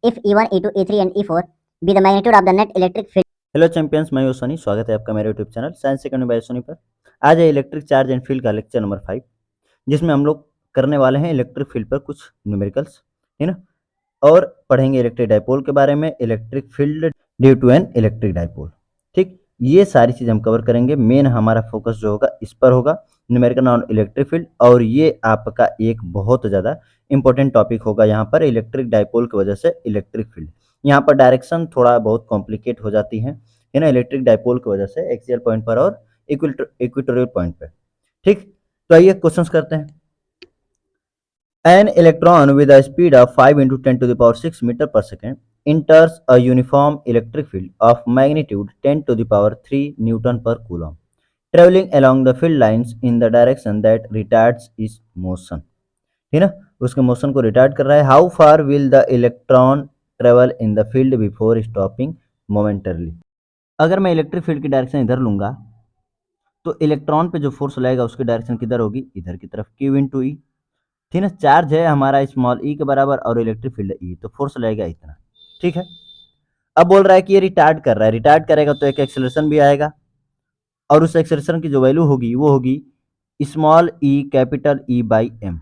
if E1, E2, E3 and E4 be the magnitude of the net electric field. Hello champions, मैं हूं सोनी। स्वागत है आपका मेरे YouTube channel science second by Soni पर। आज है इलेक्ट्रिक चार्ज एंड फील्ड का लेक्चर नंबर 5, जिसमें हम लोग करने वाले हैं इलेक्ट्रिक फील्ड पर कुछ न्यूमेरिकल्स, है ना। और पढ़ेंगे इलेक्ट्रिक डाइपोल के बारे में, electric field due to an electric dipole. ठीक, ये सारी चीज़ हम कवर करेंगे। मेन हमारा फोकस जो होगा इस पर होगा, न्यूमेरिकल ऑन इलेक्ट्रिक फील्ड। और ये आपका एक बहुत ज़्यादा इंपॉर्टेंट टॉपिक होगा यहाँ पर, इलेक्ट्रिक डाइपोल की वजह से इलेक्ट्रिक फील्ड। यहाँ पर डायरेक्शन थोड़ा बहुत कॉम्प्लिकेट हो जाती है ना, इलेक्ट्रिक डाइपोल की वजह से, एक्सियल पॉइंट पर और इक्वेटोरियल पॉइंट पर। ठीक, तो आइए क्वेश्चंस करते हैं। An electron with a speed of 5 into 10 to the power 6 meter per second enters a uniform electric field of magnitude 10 to the power 3 Newton per Coulomb, traveling along the field lines in the direction that retards its motion। है ना, उसके motion को retard कर रहा है। How far will the electron travel in the field before stopping momentarily. अगर मैं electric field की डायरेक्शन इधर लूंगा तो इलेक्ट्रॉन पे जो फोर्स लगेगा उसकी डायरेक्शन किधर होगी, इधर की तरफ, Q इंटू ई। ठीक है, चार्ज है हमारा स्मॉल ई के बराबर और इलेक्ट्रिक फील्ड ई, तो फोर्स लगेगा इतना। ठीक है, अब बोल रहा है कि ये रिटार्ड कर रहा है, रिटार्ड करेगा तो एक एक्सेलरेशन भी आएगा, और उस एक्सेलरेशन की जो वैल्यू होगी वो होगी small E capital E by M,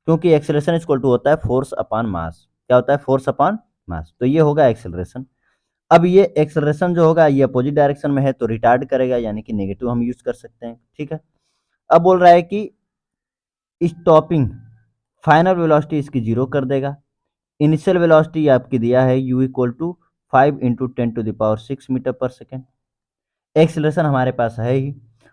क्योंकि एक्सेलरेशन इक्वल टू होता है फोर्स अपॉन मास। क्या होता है? Force upon mass. तो ये होगा एक्सेलरेशन। अब ये एक्सेलरेशन जो होगा ये अपोजिट डायरेक्शन में है तो रिटार्ड करेगा, यानी कि नेगेटिव हम यूज कर सकते हैं। ठीक है, अब बोल रहा है कि स्टॉपिंग फाइनल वेलोसिटी इसकी जीरो कर देगा। इनिशियल वेलोसिटी आपकी दिया है u equal to 5 into 10⁶ metre पर सेकेंड। एक्सेलरेशन हमारे पास है ही।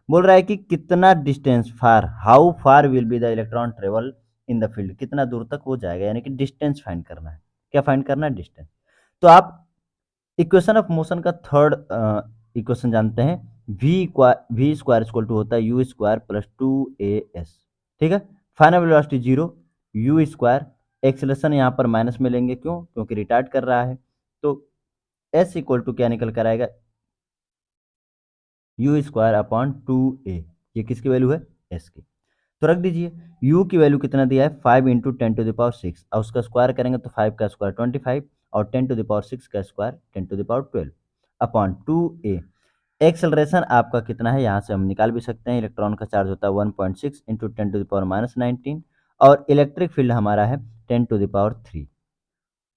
बोल रहा है कि कितना distance far, how far will be the electron travel in the field, कितना दूर तक वो जाएगा, यानी कि डिस्टेंस फाइंड करना है। क्या फाइंड करना है? डिस्टेंस। तो आप इक्वेशन ऑफ मोशन का थर्ड इक्वेशन जानते हैं, वी स्क्वायर इक्वल टू होता है यू स्क्वायर प्लस 2as। ठीक है, final velocity zero, you square, acceleration यहाँ पर माइनस में लेंगे, क्यों? क्योंकि रिटार्ड कर रहा है। तो s इक्वल टू क्या निकल कर आएगा, यू स्क्वायर अपॉन 2a। ये किसकी वैल्यू है? s की। तो रख दीजिए, u की वैल्यू कितना दिया है? 5 इंटू 10⁶, और उसका स्क्वायर करेंगे तो 5 का स्क्वायर 25 और 10⁶ का स्क्वायर 10⁻12 अपॉन 2a। एक्सेलरेशन आपका कितना है यहाँ से हम निकाल भी सकते हैं। इलेक्ट्रॉन का चार्ज होता है 1.6 इंटू 10⁻−19 और इलेक्ट्रिक फील्ड हमारा है 10⁻3।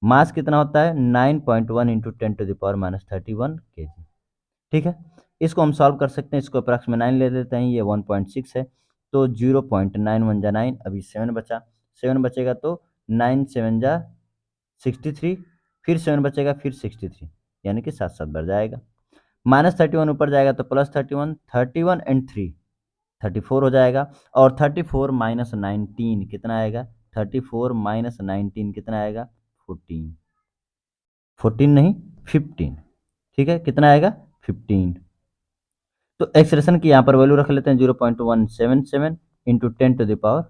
मास कितना होता है? 9.1 इंटू 10⁻31 kg। ठीक है, इसको हम सॉल्व कर सकते हैं। इसको अप्रॉक्स में 9 ले लेते हैं, ये 1.6 है तो 0.91 जा 9, अभी 7 बचा, 7 बचेगा तो 9 7 जा 63, फिर 7 बचेगा, फिर 63, यानी कि 7 बढ़ जाएगा। -31 ऊपर जाएगा तो +31, 31 एंड 3 34 हो जाएगा, और 34 माइनस 19 कितना आएगा? 34 माइनस 19 कितना आएगा? 14, 14 नहीं 15। ठीक है, कितना आएगा? 15। तो एक्सप्रेशन की यहाँ पर वैल्यू रख लेते हैं 0.177 इंटू 10⁻15।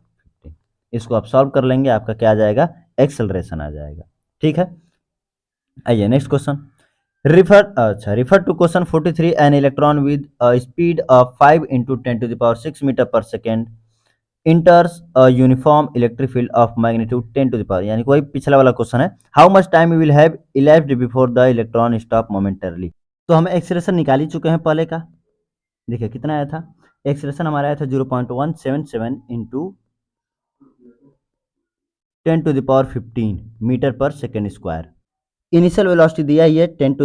इसको आप सॉल्व कर लेंगे, आपका क्या आ जाएगा? एक्सेलरेशन आ जाएगा। ठीक है, आइए next question. Refer to question 43। An electron with speed of 5 into 10⁶ metre पर second enters a uniform electric field of magnitude 10 to the power, यानी कोई पिछला वाला क्वेश्चन है। How much time will have elapsed before the electron stop momentarily. तो हम expression निकाल ही चुके हैं पहले का। देखिए कितना आया था, एक्सप्रेशन हमारा आया था 0.177 इंटू 10⁻15 मीटर पर सेकेंड स्क्वायर। इनिशियल वेलोसिटी दिया ही है 10⁵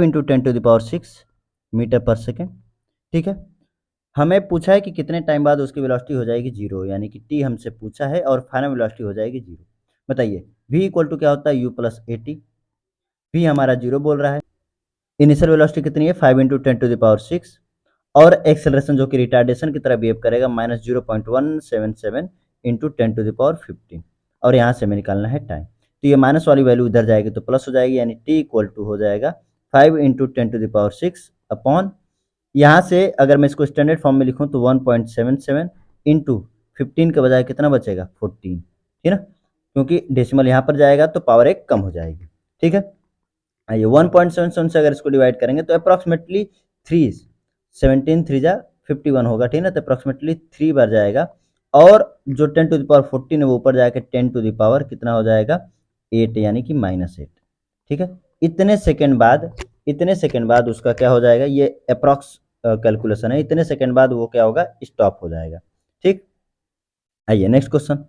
इंटू 10⁶ मीटर पर सेकेंड। ठीक है, हमें पूछा है कि कितने टाइम बाद उसकी वेलोसिटी हो जाएगी जीरो, यानी कि टी हमसे पूछा है और फाइनल वेलोसिटी हो जाएगी जीरो। बताइए v इक्वल टू क्या होता है? u plus A T. V हमारा जीरो बोल रहा है, इनिशियल वेलोसिटी कितनी है? 5 इंटू 10⁶, और एक्सेलरेशन जो कि रिटार्डेशन की तरह बिहेव करेगा -0.177 इंटू 10⁻15, और यहाँ से हमें निकालना है टाइम। तो ये माइनस वाली वैल्यू इधर जाएगी तो प्लस हो जाएगी, यानी t इक्वल टू हो जाएगा 5 इंटू 10⁶ अपॉन, यहाँ से अगर मैं इसको स्टैंडर्ड फॉर्म में लिखूँ तो 1.77 इंटू 15 के बजाय कितना बचेगा? 14। ठीक है ना, क्योंकि डेसिमल यहाँ पर जाएगा तो पावर एक कम हो जाएगी। ठीक है, आइए 1.77 से अगर इसको डिवाइड करेंगे तो अप्रॉक्सीमेटली 3 17 3 जा 51 होगा। ठीक है ना, तो अप्रॉक्सीमेटली 3 बार जाएगा, और जो 10⁻14 है वो ऊपर जाकर 10 टू द पावर कितना हो जाएगा? 8 यानी कि -8। ठीक है, इतने सेकंड बाद उसका क्या हो जाएगा, ये अप्रॉक्स कैलकुलेशन है, इतने सेकंड बाद वो क्या होगा, स्टॉप हो जाएगा। ठीक, आइए नेक्स्ट क्वेश्चन।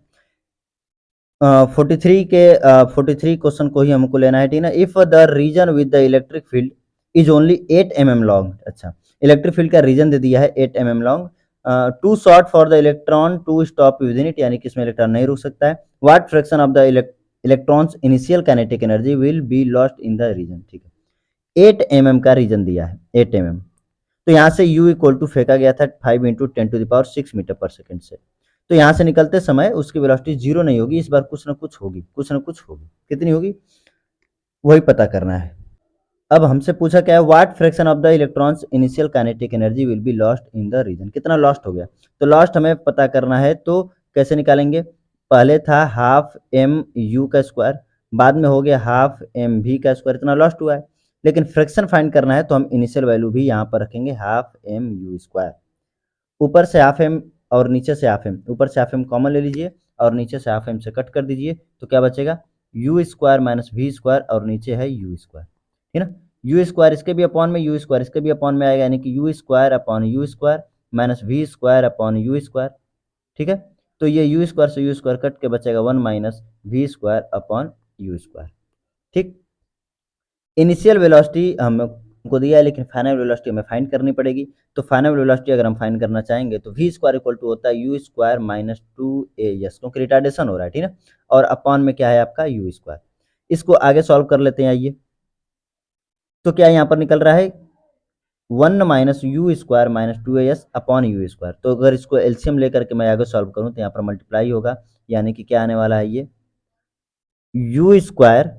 43 क्वेश्चन को ही हमको लेना है, ठीक ना। If the region with the electric field is only 8 mm long, अच्छा इलेक्ट्रिक फील्ड का रीजन दे दिया है 8 mm long, too short for the electron to stop within it, यानी कि इसमें इलेक्ट्रॉन नहीं रुक सकता है। What fraction of the electron's initial kinetic energy will be lost in the region, ठीक है। 8 mm का रीजन दिया है, 8 mm। तो यहाँ से u इक्वल टू फेंका गया था 5 इंटू 10⁶ मीटर पर सेकंड से। तो यहाँ से निकलते समय उसकी वेलोसिटी जीरो नहीं होगी, इस बार कुछ ना कुछ होगी, कुछ ना कुछ होगी। कितनी होगी वही पता करना है। अब हमसे पूछा क्या है, what fraction of the electron's initial kinetic energy will be lost in the region, कितना लॉस्ट हो गया। तो लॉस्ट हमें पता करना है, तो कैसे निकालेंगे, पहले था हाफ एम यू का स्क्वायर, बाद में हो गया हाफ एम भी का स्क्वायर, इतना लॉस्ट हुआ है। लेकिन फ्रैक्शन फाइंड करना है तो हम इनिशियल वैल्यू भी यहाँ पर रखेंगे, हाफ एम यू स्क्वायर। ऊपर से हाफ एम और नीचे से हाफ एम, ऊपर से हाफ एम कॉमन ले लीजिए और नीचे से हाफ एम से कट कर दीजिए, तो क्या बचेगा, U square minus V square, और नीचे है यू स्क्वायर, ठीक ना। यू स्क्वायर इसके भी अपॉन में, यू स्क्वायर इसके भी अपॉन में आएगा, यानी कि U square upon U square minus V square upon U square, ठीक है। तो ये यू स्क्वायर से यू स्क्वायर कट के बचेगा 1 minus V square upon U square, ठीक। इनिशियल वेलोसिटी हमको दिया है, लेकिन फाइनल वेलोसिटी हमें फाइंड करनी पड़ेगी। तो फाइनल वेलोसिटी अगर हम फाइंड करना चाहेंगे तो वी स्क्वायर इक्वल टू होता है यू स्क्वायर माइनस 2 क्योंकि रिटार्डेशन हो रहा है, ठीक है। और अपॉन में क्या है आपका यू स्क्वायर। इसको आगे सॉल्व कर लेते हैं, आइए। तो क्या यहाँ पर निकल रहा है 1 minus you square minus 2as upon U square. तो अगर इसको एलसीएम लेकर के मैं आगे सॉल्व करूँ तो यहाँ पर मल्टीप्लाई होगा, यानी कि क्या आने वाला है, ये यू स्क्वायर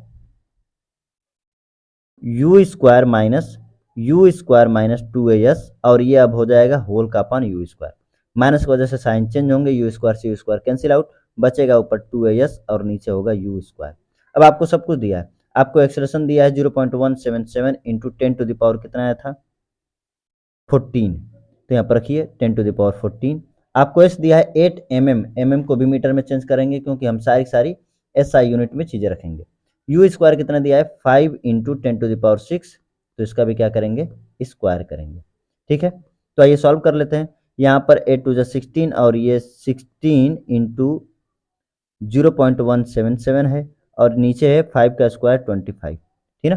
माइनस 2as, और ये अब हो जाएगा होल का अपन यू स्क्वायर। माइनस की वजह से साइन चेंज होंगे, यू स्क्वायर से यू स्क्वायर कैंसिल आउट, बचेगा ऊपर 2as और नीचे होगा यू स्क्वायर। अब आपको सब कुछ दिया है, आपको एक्सप्रेशन दिया है 0.177 इंटू 10⁻, कितना आया था 14, तो यहाँ पर रखिए 10⁻14। आपको एस दिया है 8 mm, mm को भी मीटर में चेंज करेंगे क्योंकि हम सारी एसआई यूनिट में चीजें रखेंगे। यू स्क्वायर कितना दिया है 5 इंटू 10⁶, तो इसका भी क्या करेंगे, स्क्वायर करेंगे, ठीक है। तो आइए सॉल्व कर लेते हैं। यहाँ पर 8 टू 16 और ये 16 इंटू 0.177 है, और नीचे है 5 का स्क्वायर 25, ठीक ना।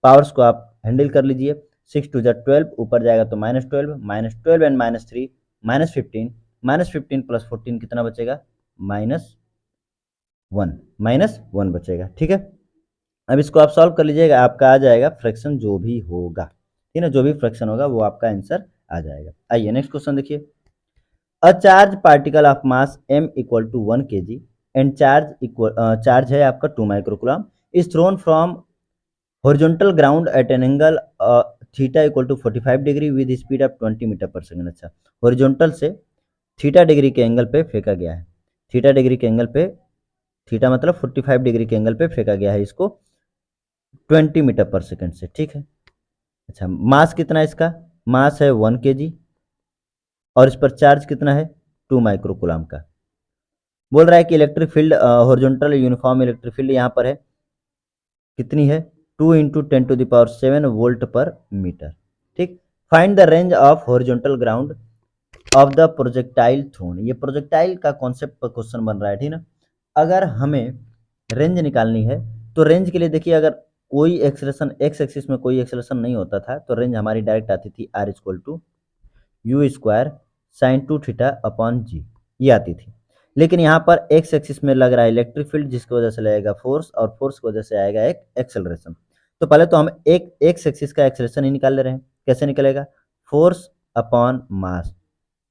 पावर्स को आप हैंडल कर लीजिए, 6 टू 12, ऊपर जाएगा तो -12 एंड -3 -15 प्लस 14 कितना बचेगा, -1 बचेगा, ठीक है। अब इसको आप सॉल्व कर लीजिएगा, आपका आ जाएगा फ्रैक्शन जो भी होगा, ठीक है ना, जो भी फ्रैक्शन होगा वो आपका आंसर आ जाएगा। आइए नेक्स्ट क्वेश्चन देखिए। A charge particle of mass m equal to 1 kg and charge है आपका 2 microcoulomb is thrown from horizontal ground at an angle theta equal to 45 degree with speed of 20 metre per second. अच्छा, horizontal से theta degree के angle पे फेंका गया है, theta degree के एंगल पे, थीटा मतलब 45 डिग्री के एंगल पे फेंका गया है इसको 20 मीटर पर सेकंड से, ठीक है। अच्छा, मास कितना है इसका, मास है 1 kg, और इस पर चार्ज कितना है 2 माइक्रोकूलम का। बोल रहा है कि electric field horizontal uniform electric field यहाँ पर है, कितनी है 2 इंटू 10⁷ वोल्ट पर मीटर, ठीक। Find the range of horizontal ground of the projectile thrown, ये प्रोजेक्टाइल का कॉन्सेप्ट पर क्वेश्चन बन रहा है, ठीक ना। अगर हमें रेंज निकालनी है तो रेंज के लिए देखिए, अगर कोई एक्सेलरेशन एक्स एक्सिस में कोई एक्सेलरेशन नहीं होता था तो रेंज हमारी डायरेक्ट आती थी r equal to u square sine 2 theta upon g, ये आती थी। लेकिन यहाँ पर एक्स एक्सिस में लग रहा है इलेक्ट्रिक फील्ड, जिसकी वजह से लगेगा फोर्स, और फोर्स की वजह से आएगा एक एक्सेलरेशन। तो पहले तो हम एक एक्स एक्सिस का एक्सेलरेशन ही निकाल ले रहे हैं, कैसे निकलेगा, फोर्स अपॉन मास।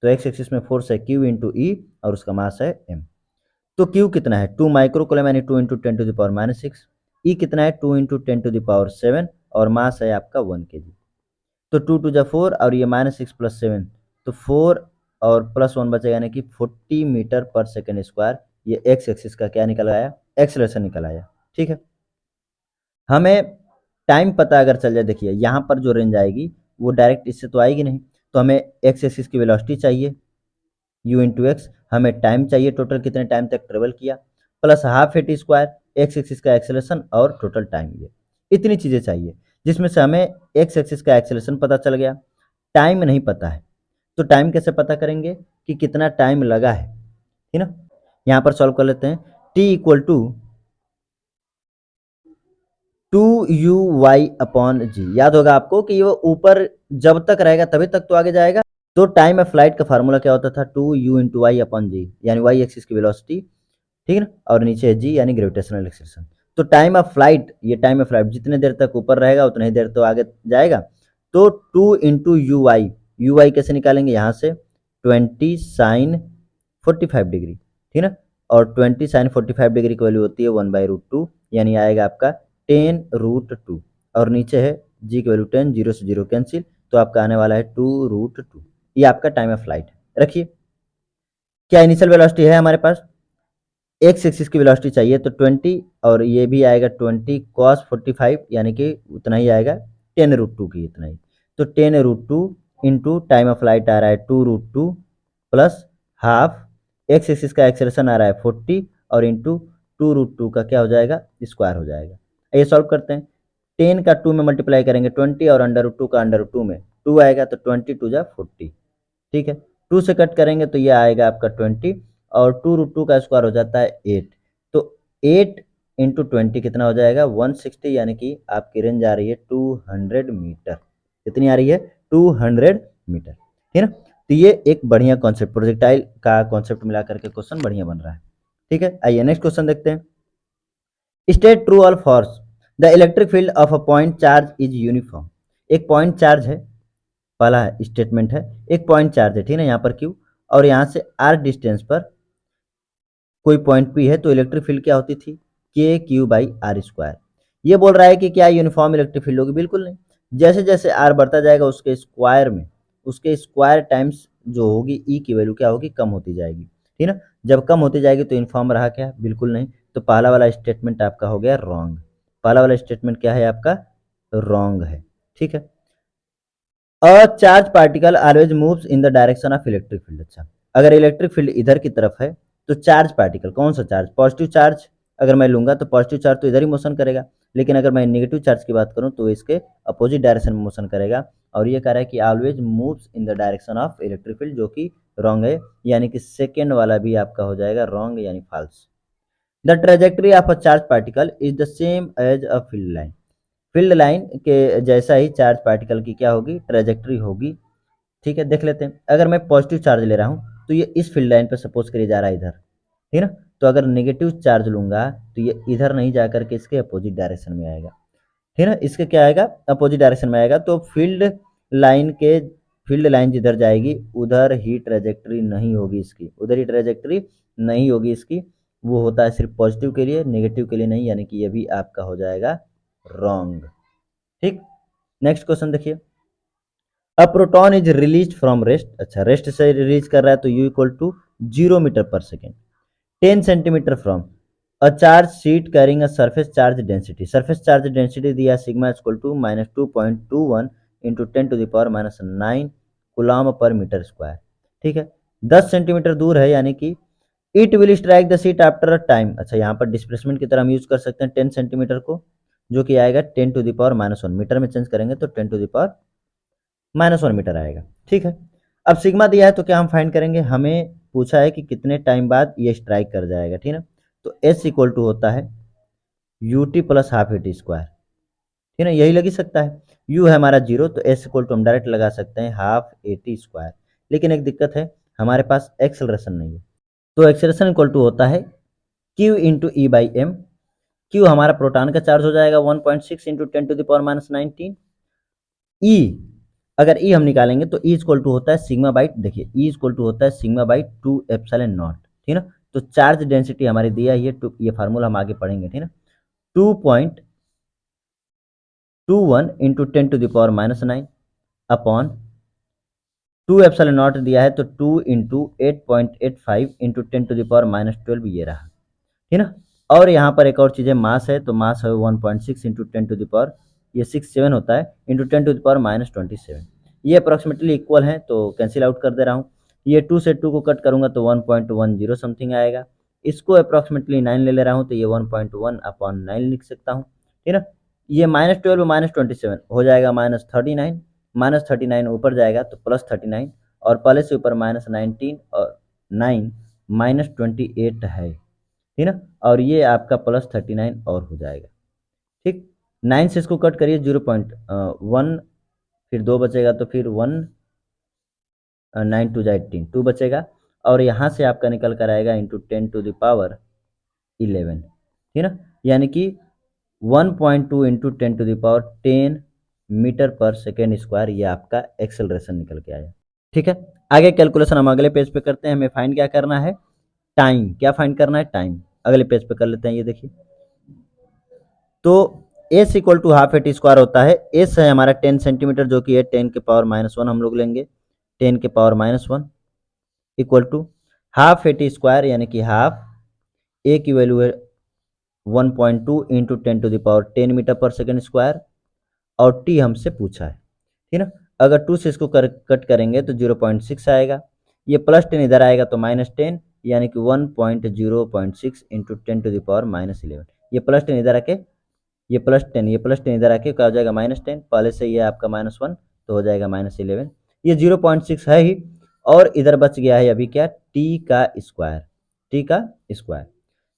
तो एक्स एक्सिस में फोर्स है क्यू इंटू ई और उसका मास है एम। तो क्यू कितना है 2 माइक्रोकूलम यानी 2 इंटू 10⁻⁻6, ई कितना है 2 इंटू 10⁻7, और मास है आपका 1 kg। तो 2 टू जा 4 और ये -6 प्लस 7, तो 4 और प्लस 1 बचेगा, यानी कि 40 मीटर पर सेकेंड स्क्वायर। ये एक्स एक्सिस का क्या निकल आया, एक्सेलरेशन निकल आया, ठीक है। हमें टाइम पता अगर चल जाए, देखिए यहाँ पर जो रेंज आएगी वो डायरेक्ट इससे तो आएगी नहीं, तो हमें एक्स एक्सिस की वेलोसिटी चाहिए u इंटू एक्स, हमें टाइम चाहिए टोटल कितने टाइम तक ट्रेवल किया, plus half A T square, x axis का एक्सेलरेशन और टोटल टाइम, ये इतनी चीज़ें चाहिए, जिसमें से हमें एक्स एक्सिस का एक्सेलरेशन पता चल गया, टाइम नहीं पता है। तो टाइम कैसे पता करेंगे कि कितना टाइम लगा है, ठीक ना। यहाँ पर सॉल्व कर लेते हैं। t इक्वल टू 2u/g, याद होगा आपको कि वो ऊपर जब तक रहेगा तभी तक तो आगे जाएगा। तो टाइम ऑफ फ्लाइट का फार्मूला क्या होता था, 2u/y/g, यानी y एक्सिस की वेलोसिटी, ठीक है ना, और नीचे है g यानी ग्रेविटेशनल एक्सेलरेशन। तो टाइम ऑफ फ्लाइट, ये टाइम ऑफ फ्लाइट जितने देर तक ऊपर रहेगा उतनी ही देर तो आगे जाएगा। तो 2 इंटू यू वाई कैसे निकालेंगे, यहाँ से 20 साइन 45 डिग्री, ठीक ना, और 20 साइन 45 डिग्री की वैल्यू होती है 1/√2, यानी आएगा आपका 10√2, और नीचे है g की वैल्यू 10, 0 से 0 कैंसिल, तो आपका आने वाला है 2√2। ये आपका टाइम ऑफ फ्लाइट है। रखिए, क्या इनिशियल वेलोसिटी है हमारे पास, एक्स एक्सिस की वेलोसिटी चाहिए, तो 20, और ये भी आएगा 20 cos 45, यानी कि उतना ही आएगा 10√2 की, इतना ही। तो 10√2 इंटू टाइम ऑफ फ्लाइट आ रहा है 2√2 प्लस हाफ, एक्स एक्सिस का एक्सेलरेशन आ रहा है 40, और इंटू 2√2 का क्या हो जाएगा, स्क्वायर हो जाएगा। ये सॉल्व करते हैं। 10 का 2 में मल्टीप्लाई करेंगे 20, और अंडर रूट 2 का अंडर रूट 2 में 2 आएगा, तो 20×2 = 40, ठीक है। 2 से कट करेंगे तो ये आएगा आपका 20, और 2√2 का स्क्वायर हो जाता है 8, तो 8 इंटू 20 कितना हो जाएगा, 160, यानी कि आपकी रेंज आ रही है 200 मीटर। कितनी आ रही है, 200 मीटर, ठीक है ना। तो ये एक बढ़िया कॉन्सेप्ट, प्रोजेक्टाइल का कॉन्सेप्ट मिला करके क्वेश्चन बढ़िया बन रहा है, ठीक है। आइए नेक्स्ट क्वेश्चन देखते हैं। स्टेट ट्रू और false, the electric field of a point charge is uniform. एक पॉइंट चार्ज है, पहला स्टेटमेंट है, एक पॉइंट चार्ज है, ठीक है ना, यहाँ पर क्यू, और यहाँ से आर डिस्टेंस पर कोई पॉइंट पी है, तो इलेक्ट्रिक फील्ड क्या होती थी, KQ/R²। ये बोल रहा है कि क्या यूनिफॉर्म इलेक्ट्रिक फील्ड होगी, बिल्कुल नहीं। जैसे जैसे आर बढ़ता जाएगा उसके स्क्वायर में, उसके स्क्वायर टाइम्स जो होगी ई की वैल्यू क्या होगी, कम होती जाएगी, ठीक है ना। जब कम होती जाएगी तो यूनिफॉर्म रहा क्या, बिल्कुल नहीं। तो पहला वाला स्टेटमेंट आपका हो गया रॉन्ग, पहला वाला स्टेटमेंट क्या है आपका, रॉन्ग है, ठीक है। अ charge particle always moves in the direction of electric field. अच्छा, अगर इलेक्ट्रिक फील्ड इधर की तरफ है तो चार्ज पार्टिकल, कौन सा चार्ज, पॉजिटिव चार्ज अगर मैं लूंगा तो पॉजिटिव चार्ज तो इधर ही मोशन करेगा, लेकिन अगर मैं नेगेटिव चार्ज की बात करूं तो इसके अपोजिट डायरेक्शन में मोशन करेगा। और ये कह रहा है कि always moves in the direction of electric field, जो कि रॉन्ग है, यानी कि सेकेंड वाला भी आपका हो जाएगा रॉन्ग, यानी false. The trajectory of a charge particle is the same as a field line. Field line के जैसा ही चार्ज पार्टिकल की क्या होगी, ट्रेजेक्टरी होगी, ठीक है। देख लेते हैं, अगर मैं पॉजिटिव चार्ज ले रहा हूँ तो ये इस फील्ड लाइन पर सपोज करिए जा रहा है इधर, ठीक है ना। तो अगर नेगेटिव चार्ज लूंगा तो ये इधर नहीं जा करके इसके अपोजिट डायरेक्शन में आएगा, ठीक है ना, इसके क्या आएगा, अपोजिट डायरेक्शन में आएगा। तो फील्ड लाइन जिधर जाएगी उधर ही ट्रेजेक्टरी नहीं होगी इसकी, उधर ही ट्रेजेक्टरी नहीं होगी इसकी, वो होता है सिर्फ पॉजिटिव के लिए, नेगेटिव के लिए नहीं, यानी कि ये भी आपका हो जाएगा रॉन्ग, ठीक। नेक्स्ट क्वेश्चन देखिए। A proton is release from rest, अच्छा रेस्ट से रिलीज कर रहा है, तो यू इक्वल टू 0 मीटर पर second, 10 centimetre from a charge sheet carrying a surface charge density. Surface charge density दिया sigma equal to -2.21 into 10⁻⁹ coulomb per metre square, ठीक है। 10 सेंटीमीटर दूर है, यानी कि it will strike the sheet after a time. अच्छा, यहाँ पर डिस्प्लेसमेंट की तरह हम यूज कर सकते हैं 10 सेंटीमीटर को, जो कि आएगा 10⁻⁻1, मीटर में चेंज करेंगे तो 10⁻⁻1 मीटर आएगा, ठीक है। अब सिग्मा दिया है तो क्या हम फाइंड करेंगे, हमें पूछा है कि कितने टाइम बाद ये स्ट्राइक कर जाएगा, ठीक है ना। तो एस इक्वल टू होता है ut plus half eighty square, ठीक है ना, यही लग ही सकता है। u है हमारा 0, तो एस इक्वल टू हम डायरेक्ट लगा सकते हैं हाफ एटी स्क्वायर। लेकिन एक दिक्कत है, हमारे पास एक्सेलरेशन नहीं है, तो एक्सेलरेशन इक्वल टू होता है q into e by m. Q हमारा प्रोटॉन का चार्ज हो जाएगा 1.6 इंटू 10⁻⁻19। ई, अगर ई हम निकालेंगे तो ई इक्वल टू होता है सिग्मा बाई, देखिए ई इक्वल टू होता है सिग्मा बाई 2 एप्सिलॉन नॉट, ठीक है ना। तो चार्ज डेंसिटी हमारी दिया है, ये फार्मूला हम आगे पढ़ेंगे, ठीक है ना। 2.21 इंटू 10⁻⁻9 अपॉन 2 एप्सिलॉन नॉट दिया है, तो 2 इंटू 8.85 इंटू 10⁻⁻12 ये रहा, ठीक है ना। और यहाँ पर एक और चीज़ है, मास है, तो मास है 1.6 इंटू 10⁻, ये 67 होता है, इंटू 10⁻⁻27। ये अप्रॉक्सीमेटली इक्वल है, तो कैंसिल आउट कर दे रहा हूँ। ये 2 से 2 को कट करूँगा तो 1.10 समथिंग आएगा, इसको अप्रॉक्सीमेटली 9 ले ले रहा हूँ तो ये 1.1/9 लिख सकता हूँ, ठीक ना। ये -12 -27 हो जाएगा -39, -39 ऊपर जाएगा तो +39 और पहले से ऊपर -19 और 9 -28 है, ठीक ना। और ये आपका +39 और हो जाएगा, ठीक। 9 से इसको कट करिए 0.1, फिर 2 बचेगा तो फिर 1 9 2 जा 18 2 बचेगा और यहाँ से आपका निकल कर आएगा इंटू 10⁻11, ठीक ना। यानी कि 1.2 इंटू 10⁻10 मीटर पर सेकेंड स्क्वायर, ये आपका एक्सेलरेशन निकल के आया, ठीक है। आगे कैलकुलेशन हम अगले पेज पे करते हैं। हमें फाइंड क्या करना है, टाइम। क्या फाइंड करना है, टाइम। अगले पेज पे कर लेते हैं। ये देखिए, तो s equal to half at square होता है। एस है हमारा 10 सेंटीमीटर जो कि है 10⁻⁻1 हम लोग लेंगे, 10⁻⁻1 equal to half at square यानी कि हाफ, ए की वैल्यू है 1.2 इंटू 10⁻10 मीटर पर सेकेंड स्क्वायर और टी हमसे पूछा है, ठीक ना। अगर 2 से इसको कट करेंगे तो 0.6 आएगा, ये +10 इधर आएगा तो -10 यानी कि 1.0.6 इंटू 10⁻11। ये +10 इधर आके, ये +10 इधर आके क्या हो जाएगा -10, पहले से ये आपका -1 तो हो जाएगा -11। ये 0.6 है ही और इधर बच गया है अभी क्या, टी का स्क्वायर, टी का स्क्वायर।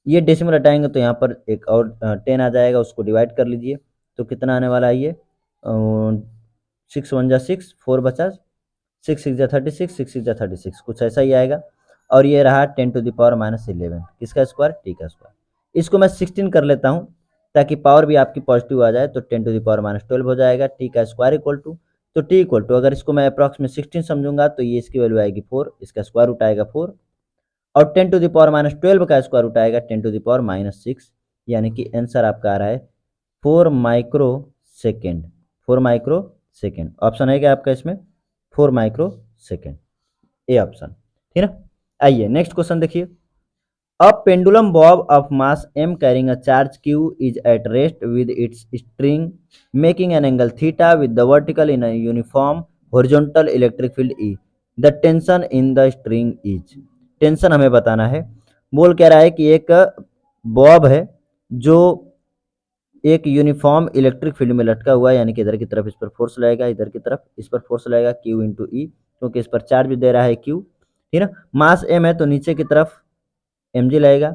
ये डेसिमल हटाएंगे तो यहाँ पर एक और 10 आ जाएगा, उसको डिवाइड कर लीजिए तो कितना आने वाला है ये 6 1 जा 6, 4 बचा, 6 6 जा 36, 6 6 जा 36, कुछ ऐसा ही आएगा। और ये रहा 10⁻11, किसका स्क्वायर, टी का स्क्वायर। इसको मैं 16 कर लेता हूँ ताकि पावर भी आपकी पॉजिटिव आ जाए, तो 10⁻12 हो जाएगा। टी का स्क्वायर इक्वल टू, तो टी इक्वल टू अगर इसको मैं अप्रॉक्स में 16 समझूंगा तो ये इसकी वैल्यू आएगी 4, इसका स्क्वायर रूट आएगा 4 और 10⁻12 का स्क्वायर रूट आएगा 10⁻6, यानी कि आंसर आपका आ रहा है 4 micro second. 4 micro second option है क्या आपका इसमें, 4 माइक्रो सेकेंड, ए ऑप्शन, ठीक है। आइए नेक्स्ट क्वेश्चन देखिए। A pendulum Bob of mass m carrying a charge q is at rest with its string making an angle theta with the vertical in a uniform horizontal electric field E. The tension in the string is, tension हमें बताना है। बोल कह रहा है कि एक Bob है जो एक यूनिफॉर्म इलेक्ट्रिक फील्ड में लटका हुआ है, यानी कि इधर की तरफ इस पर फोर्स लगेगा, इधर की तरफ इस पर फोर्स लगेगा Q इंटू ई, क्योंकि इस पर चार्ज भी दे रहा है Q, ठीक है। मास m है तो नीचे की तरफ mg लगेगा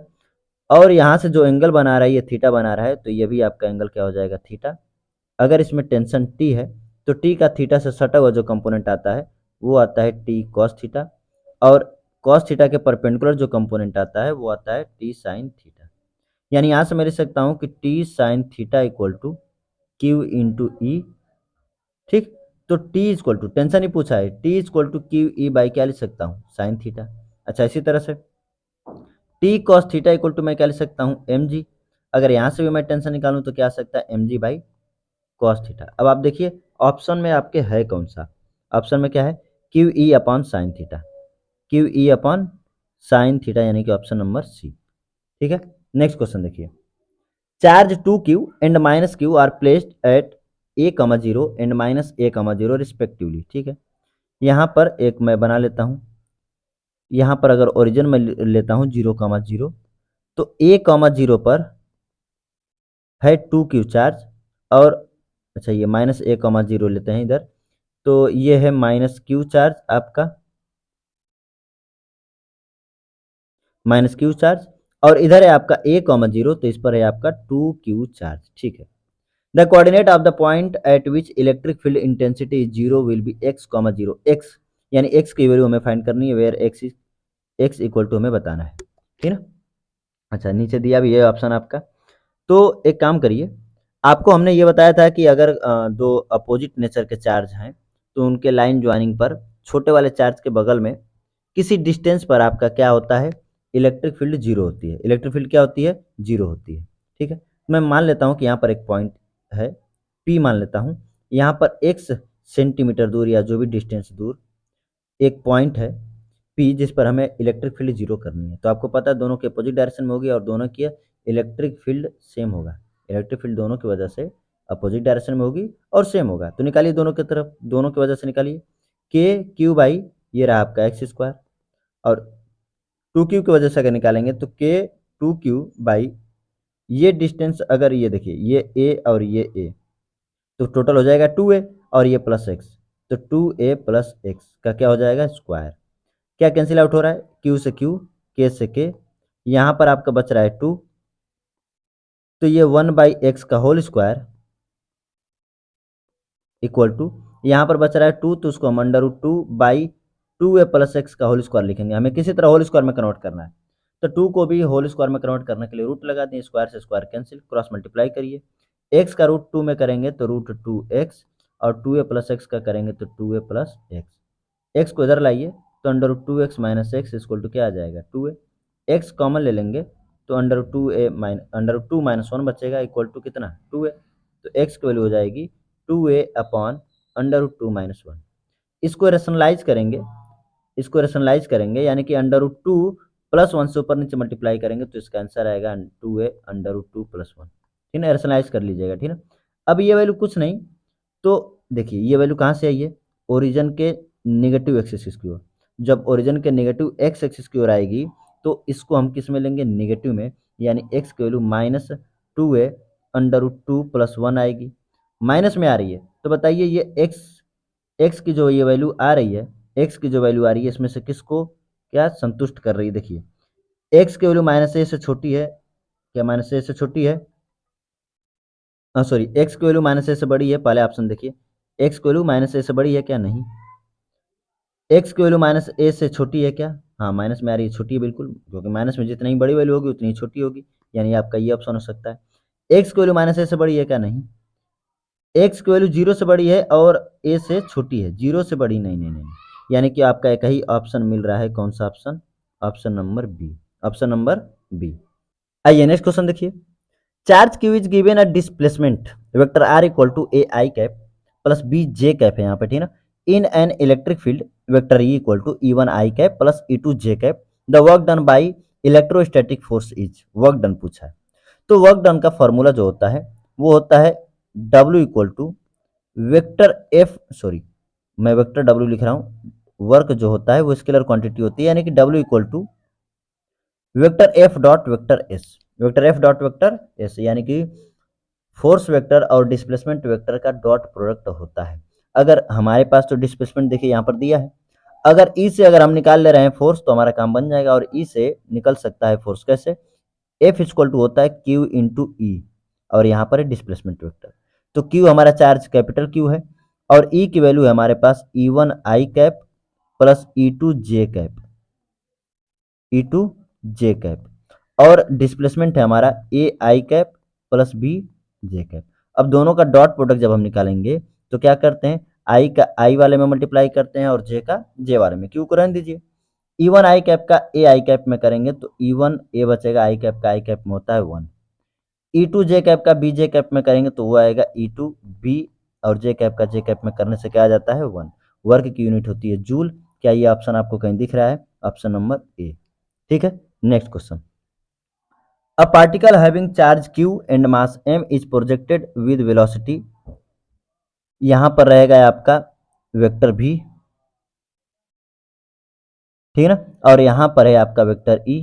और यहाँ से जो एंगल बना रहा है ये थीटा बना रहा है, तो ये भी आपका एंगल क्या हो जाएगा, थीटा। अगर इसमें टेंशन T है तो T का थीटा से सटा हुआ जो कंपोनेंट आता है वो आता है T cos थीटा और cos थीटा के परपेंडिकुलर जो कंपोनेंट आता है वो आता है T sin थीटा। यानी यहाँ से मैं लिख सकता हूँ कि T sin theta equal to Q into E, ठीक। तो T इक्वल टू, टेंशन ही पूछा है, T equal to Q E by क्या लिख सकता हूँ, साइन थीटा। अच्छा, इसी तरह से T cos theta equal to मैं क्या लिख सकता हूँ, mg। अगर यहाँ से भी मैं टेंशन निकालूं तो क्या आ सकता है, mg बाई cos थीटा। अब आप देखिए ऑप्शन में आपके है कौन सा, ऑप्शन में क्या है, q e upon sine theta, q e upon sine theta, यानी कि ऑप्शन नंबर सी, ठीक है। नेक्स्ट क्वेश्चन देखिए। Charge 2q and -q are placed at a,0 and -a,0 respectively, ठीक है। यहाँ पर एक मैं बना लेता हूँ, यहाँ पर अगर ओरिजिन में लेता हूँ 0,0 तो a,0 पर है 2q चार्ज और, अच्छा ये -a,0 लेते हैं इधर, तो ये है -q चार्ज आपका, -q चार्ज और इधर है आपका a,0 तो इस पर है आपका 2q चार्ज, ठीक है। The coordinate of the point eight which electric field intensity is 0 will be x,0, x यानी x की वैल्यू हमें फाइंड करनी है, वेयर x इक्वल टू हमें बताना है, ठीक है। अच्छा, नीचे दिया भी है ऑप्शन आपका। तो एक काम करिए, आपको हमने ये बताया था कि अगर दो अपोजिट नेचर के चार्ज हैं तो उनके लाइन ज्वाइनिंग पर छोटे वाले चार्ज के बगल में किसी डिस्टेंस पर आपका क्या होता है, इलेक्ट्रिक फील्ड जीरो होती है। इलेक्ट्रिक फील्ड क्या होती है, जीरो होती है, ठीक है। मैं मान लेता हूँ कि यहाँ पर एक पॉइंट है P, मान लेता हूँ यहाँ पर x सेंटीमीटर दूर या जो भी डिस्टेंस दूर एक पॉइंट है P जिस पर हमें इलेक्ट्रिक फील्ड जीरो करनी है। तो आपको पता है दोनों के अपोजिट डायरेक्शन में होगी और दोनों की इलेक्ट्रिक फील्ड सेम होगा। इलेक्ट्रिक फील्ड दोनों की वजह से अपोजिट डायरेक्शन में होगी और सेम होगा, तो निकालिए दोनों की तरफ, दोनों की वजह से निकालिए। के क्यू बाई ये रहा आपका एक्स स्क्वायर और टू क्यू की वजह से अगर निकालेंगे तो के टू क्यू बाई ये डिस्टेंस, अगर ये देखिए ये ए और ये ए, तो टोटल हो जाएगा 2a और ये प्लस एक्स, तो 2a प्लस एक्स का क्या हो जाएगा स्क्वायर। क्या कैंसिल आउट हो रहा है, क्यू से क्यू, के से के, यहाँ पर आपका बच रहा है 2, तो ये 1/x का होल स्क्वायर इक्वल टू, यहाँ पर बच रहा है 2, तो उसको हम √2/2a प्लस एक्स का होल स्क्वायर लिखेंगे। हमें किसी तरह होल स्क्वायर में कन्वर्ट करना है, तो 2 को भी होल स्क्वायर में कन्वर्ट करने के लिए रूट लगा दें, स्क्वायर से स्क्वायर कैंसिल, क्रॉस मल्टीप्लाई करिए, एक्स का रूट 2 में करेंगे तो √2x, और 2a प्लस एक्स का करेंगे तो 2a प्लस एक्स, एक्स को इधर लाइए तो √2x minus x equal to क्या आ जाएगा 2a, एक्स कॉमन ले लेंगे तो √2 माइनस 1 बचेगा इक्वल टू कितना 2a, तो एक्स की वैल्यू हो जाएगी 2a अपॉन √2 माइनस 1। इसको रेशनलाइज करेंगे, यानी कि √2 प्लस 1 से ऊपर नीचे मल्टीप्लाई करेंगे तो इसका आंसर आएगा 2a √2 प्लस 1। ठीक है, रेशनलाइज कर लीजिएगा। ठीक है, अब ये वैल्यू कुछ नहीं, तो देखिए ये वैल्यू कहाँ से आई है, ओरिजिन के नेगेटिव एक्सिस की ओर। जब ओरिजिन के नेगेटिव एक्स एक्सिस की ओर आएगी तो इसको हम किस में लेंगे, नेगेटिव में, यानी एक्स की वैल्यू -2a √2 प्लस 1 आएगी, माइनस में आ रही है। तो बताइए ये एक्स की जो ये वैल्यू आ रही है, इसमें से किसको क्या संतुष्ट कर रही है, देखिए एक्स की वैल्यू -a से छोटी है क्या, -a से छोटी है, सॉरी एक्स की वैल्यू -a से बड़ी है, पहले ऑप्शन देखिए, एक्स की वैल्यू -a से बड़ी है क्या, नहीं, एक्स की वैल्यू -a से छोटी है क्या, हाँ माइनस में आ रही है, छोटी है बिल्कुल, क्योंकि माइनस में जितनी बड़ी वैल्यू होगी उतनी छोटी होगी, यानी आपका ये ऑप्शन हो सकता है। एक्स की वैल्यू -a से बड़ी है क्या, नहीं, एक्स की वैल्यू 0 से बड़ी है और ए से छोटी है, 0 से बड़ी नहीं नहीं नहीं, यानी कि आपका एक ही ऑप्शन मिल रहा है, कौन सा option, option number b, option number b. आइए नेक्स्ट क्वेश्चन देखिए, charge q is given a displacement vector r equal to a i cap plus b j cap है यहाँ पे, ठीक है ना, in an electric field vector e equal to ई1 i cap plus E2 j cap, the work done by electrostatic force is, work done पूछा है, तो वर्क डन का फॉर्मूला जो होता है वो होता है W equal to vector f, sorry मैं वेक्टर W लिख रहा हूँ, वर्क जो होता है वो स्केलर क्वांटिटी होती है, यानी कि W equal to vector f dot vector s, यानी कि फोर्स वेक्टर और डिस्प्लेसमेंट वेक्टर का डॉट प्रोडक्ट होता है। अगर हमारे पास तो डिस्प्लेसमेंट देखिए यहाँ पर दिया है, अगर ई से अगर हम निकाल ले रहे हैं फोर्स तो हमारा काम बन जाएगा, और ई से निकल सकता है फोर्स कैसे, एफ इक्वल टू होता है क्यू इंटू ई, और यहाँ पर है डिस्प्लेसमेंट वेक्टर, तो क्यू हमारा चार्ज कैपिटल क्यू है, और ई की वैल्यू है हमारे पास E one i cap plus E2 j cap, E two j cap, और डिस्प्लेसमेंट है हमारा a i cap plus b j cap. अब दोनों का डॉट प्रोडक्ट जब हम निकालेंगे तो क्या करते हैं, आई का आई वाले में मल्टीप्लाई करते हैं और जे का जे वाले में, क्यू को रहने दीजिए, ई वन आई कैप का ए आई कैप में करेंगे तो ई वन ए बचेगा, आई कैप का आई कैप में होता है 1, ई टू जे कैप का बी जे कैप में करेंगे तो वो आएगा ई टू बी, और जे कैप का जे कैप में करने से क्या आ जाता है 1, वर्क की यूनिट होती है जूल। क्या ये ऑप्शन आपको कहीं दिख रहा है, ऑप्शन नंबर ए। ठीक है, next question, a particle having charge q and mass m is projected with velocity, यहां पर रहेगा आपका वेक्टर v, ठीक है ना, और यहां पर है आपका वेक्टर e,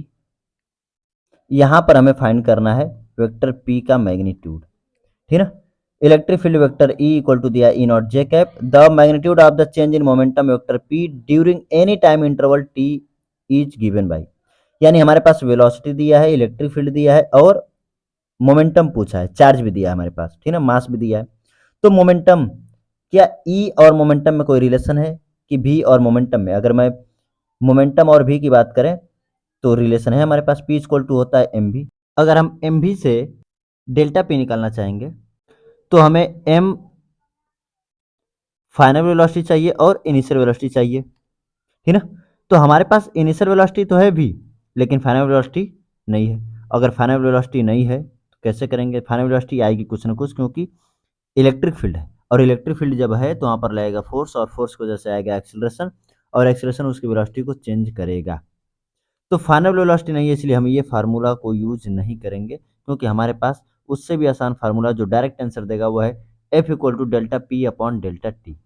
यहां पर हमें फाइंड करना है वेक्टर p का मैग्नीट्यूड, ठीक है ना, electric field vector E equal to दिया E naught j cap, the magnitude of the change in momentum vector P during any time interval T is given by, यानी हमारे पास velocity दिया है, electric field दिया है, और मोमेंटम पूछा है, चार्ज भी दिया है हमारे पास, ठीक है ना, मास भी दिया है, तो मोमेंटम, क्या ई और मोमेंटम में कोई रिलेशन है कि भी और मोमेंटम में, अगर मैं मोमेंटम और भी की बात करें तो रिलेशन है हमारे पास, पी इक्वल टू होता है एम भी, अगर हम एम भी से डेल्टा पी निकालना चाहेंगे तो हमें एम फाइनल वेलोसिटी चाहिए और इनिशियल वेलोसिटी चाहिए, ठीक ना, तो हमारे पास इनिशियल वेलोसिटी तो है भी लेकिन फाइनल वेलोसिटी नहीं है, अगर फाइनल वेलोसिटी नहीं है तो कैसे करेंगे, फाइनल वेलोसिटी आएगी कुछ ना कुछ, क्योंकि इलेक्ट्रिक फील्ड है, और इलेक्ट्रिक फील्ड जब है तो वहाँ पर लगेगा फोर्स, और फोर्स की वजह से आएगा एक्सेलरेशन, और एक्सेलरेशन उसकी वेलोसिटी को चेंज करेगा, तो फाइनल वेलोसिटी नहीं है, इसलिए हम ये फार्मूला को यूज नहीं करेंगे, क्योंकि हमारे पास उससे भी आसान फार्मूला जो डायरेक्ट आंसर देगा वो है f equal to delta p upon delta t,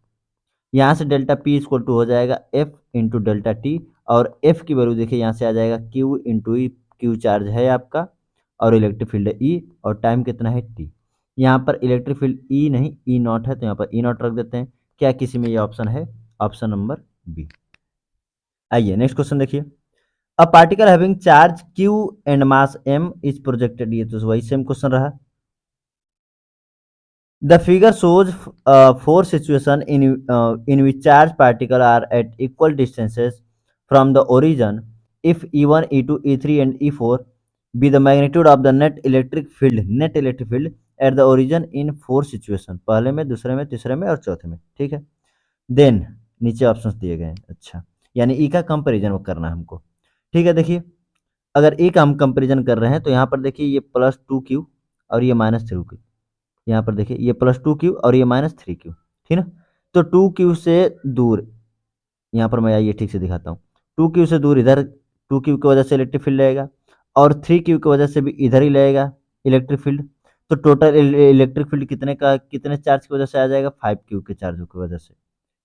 यहाँ से डेल्टा पी इक्वल टू हो जाएगा एफ इंटू डेल्टा टी, और एफ की वैल्यू देखिए यहाँ से आ जाएगा q into e, q charge है आपका और इलेक्ट्रिक फील्ड है ई, और टाइम कितना है टी। यहाँ पर इलेक्ट्रिक फील्ड ई नहीं ई नॉट है, तो यहाँ पर ई नॉट रख देते हैं। क्या किसी में ये ऑप्शन है? Option number b. आइए नेक्स्ट क्वेश्चन देखिए। A particle having charge q and mass m is projected, ये तो वही सेम क्वेश्चन रहा। The figure shows four situations in which charged particles are at equal distances from the origin. If E1, E2, E3, and E4 be the magnitude of the net electric field at the origin in four situations, पहले में, दूसरे में, तीसरे में और चौथे में, ठीक है। देन नीचे ऑप्शंस दिए गए हैं। अच्छा, यानी ई का कंपैरिजन करना है हमको, ठीक है। देखिए, अगर ई का हम कंपैरिजन कर रहे हैं तो यहाँ पर देखिए ये +2Q और ये -3Q, यहाँ पर देखिए ये +2Q और ये -3Q, ठीक ना। तो 2Q से दूर, यहाँ पर मैं आइए ठीक से दिखाता हूँ। 2Q से दूर इधर 2Q की वजह से इलेक्ट्रिक फील्ड लगेगा, और 3Q की वजह से भी इधर ही लगेगा इलेक्ट्रिक फील्ड। तो टोटल इलेक्ट्रिक फील्ड कितने चार्ज की वजह से आ जाएगा? 5Q के चार्ज की वजह से।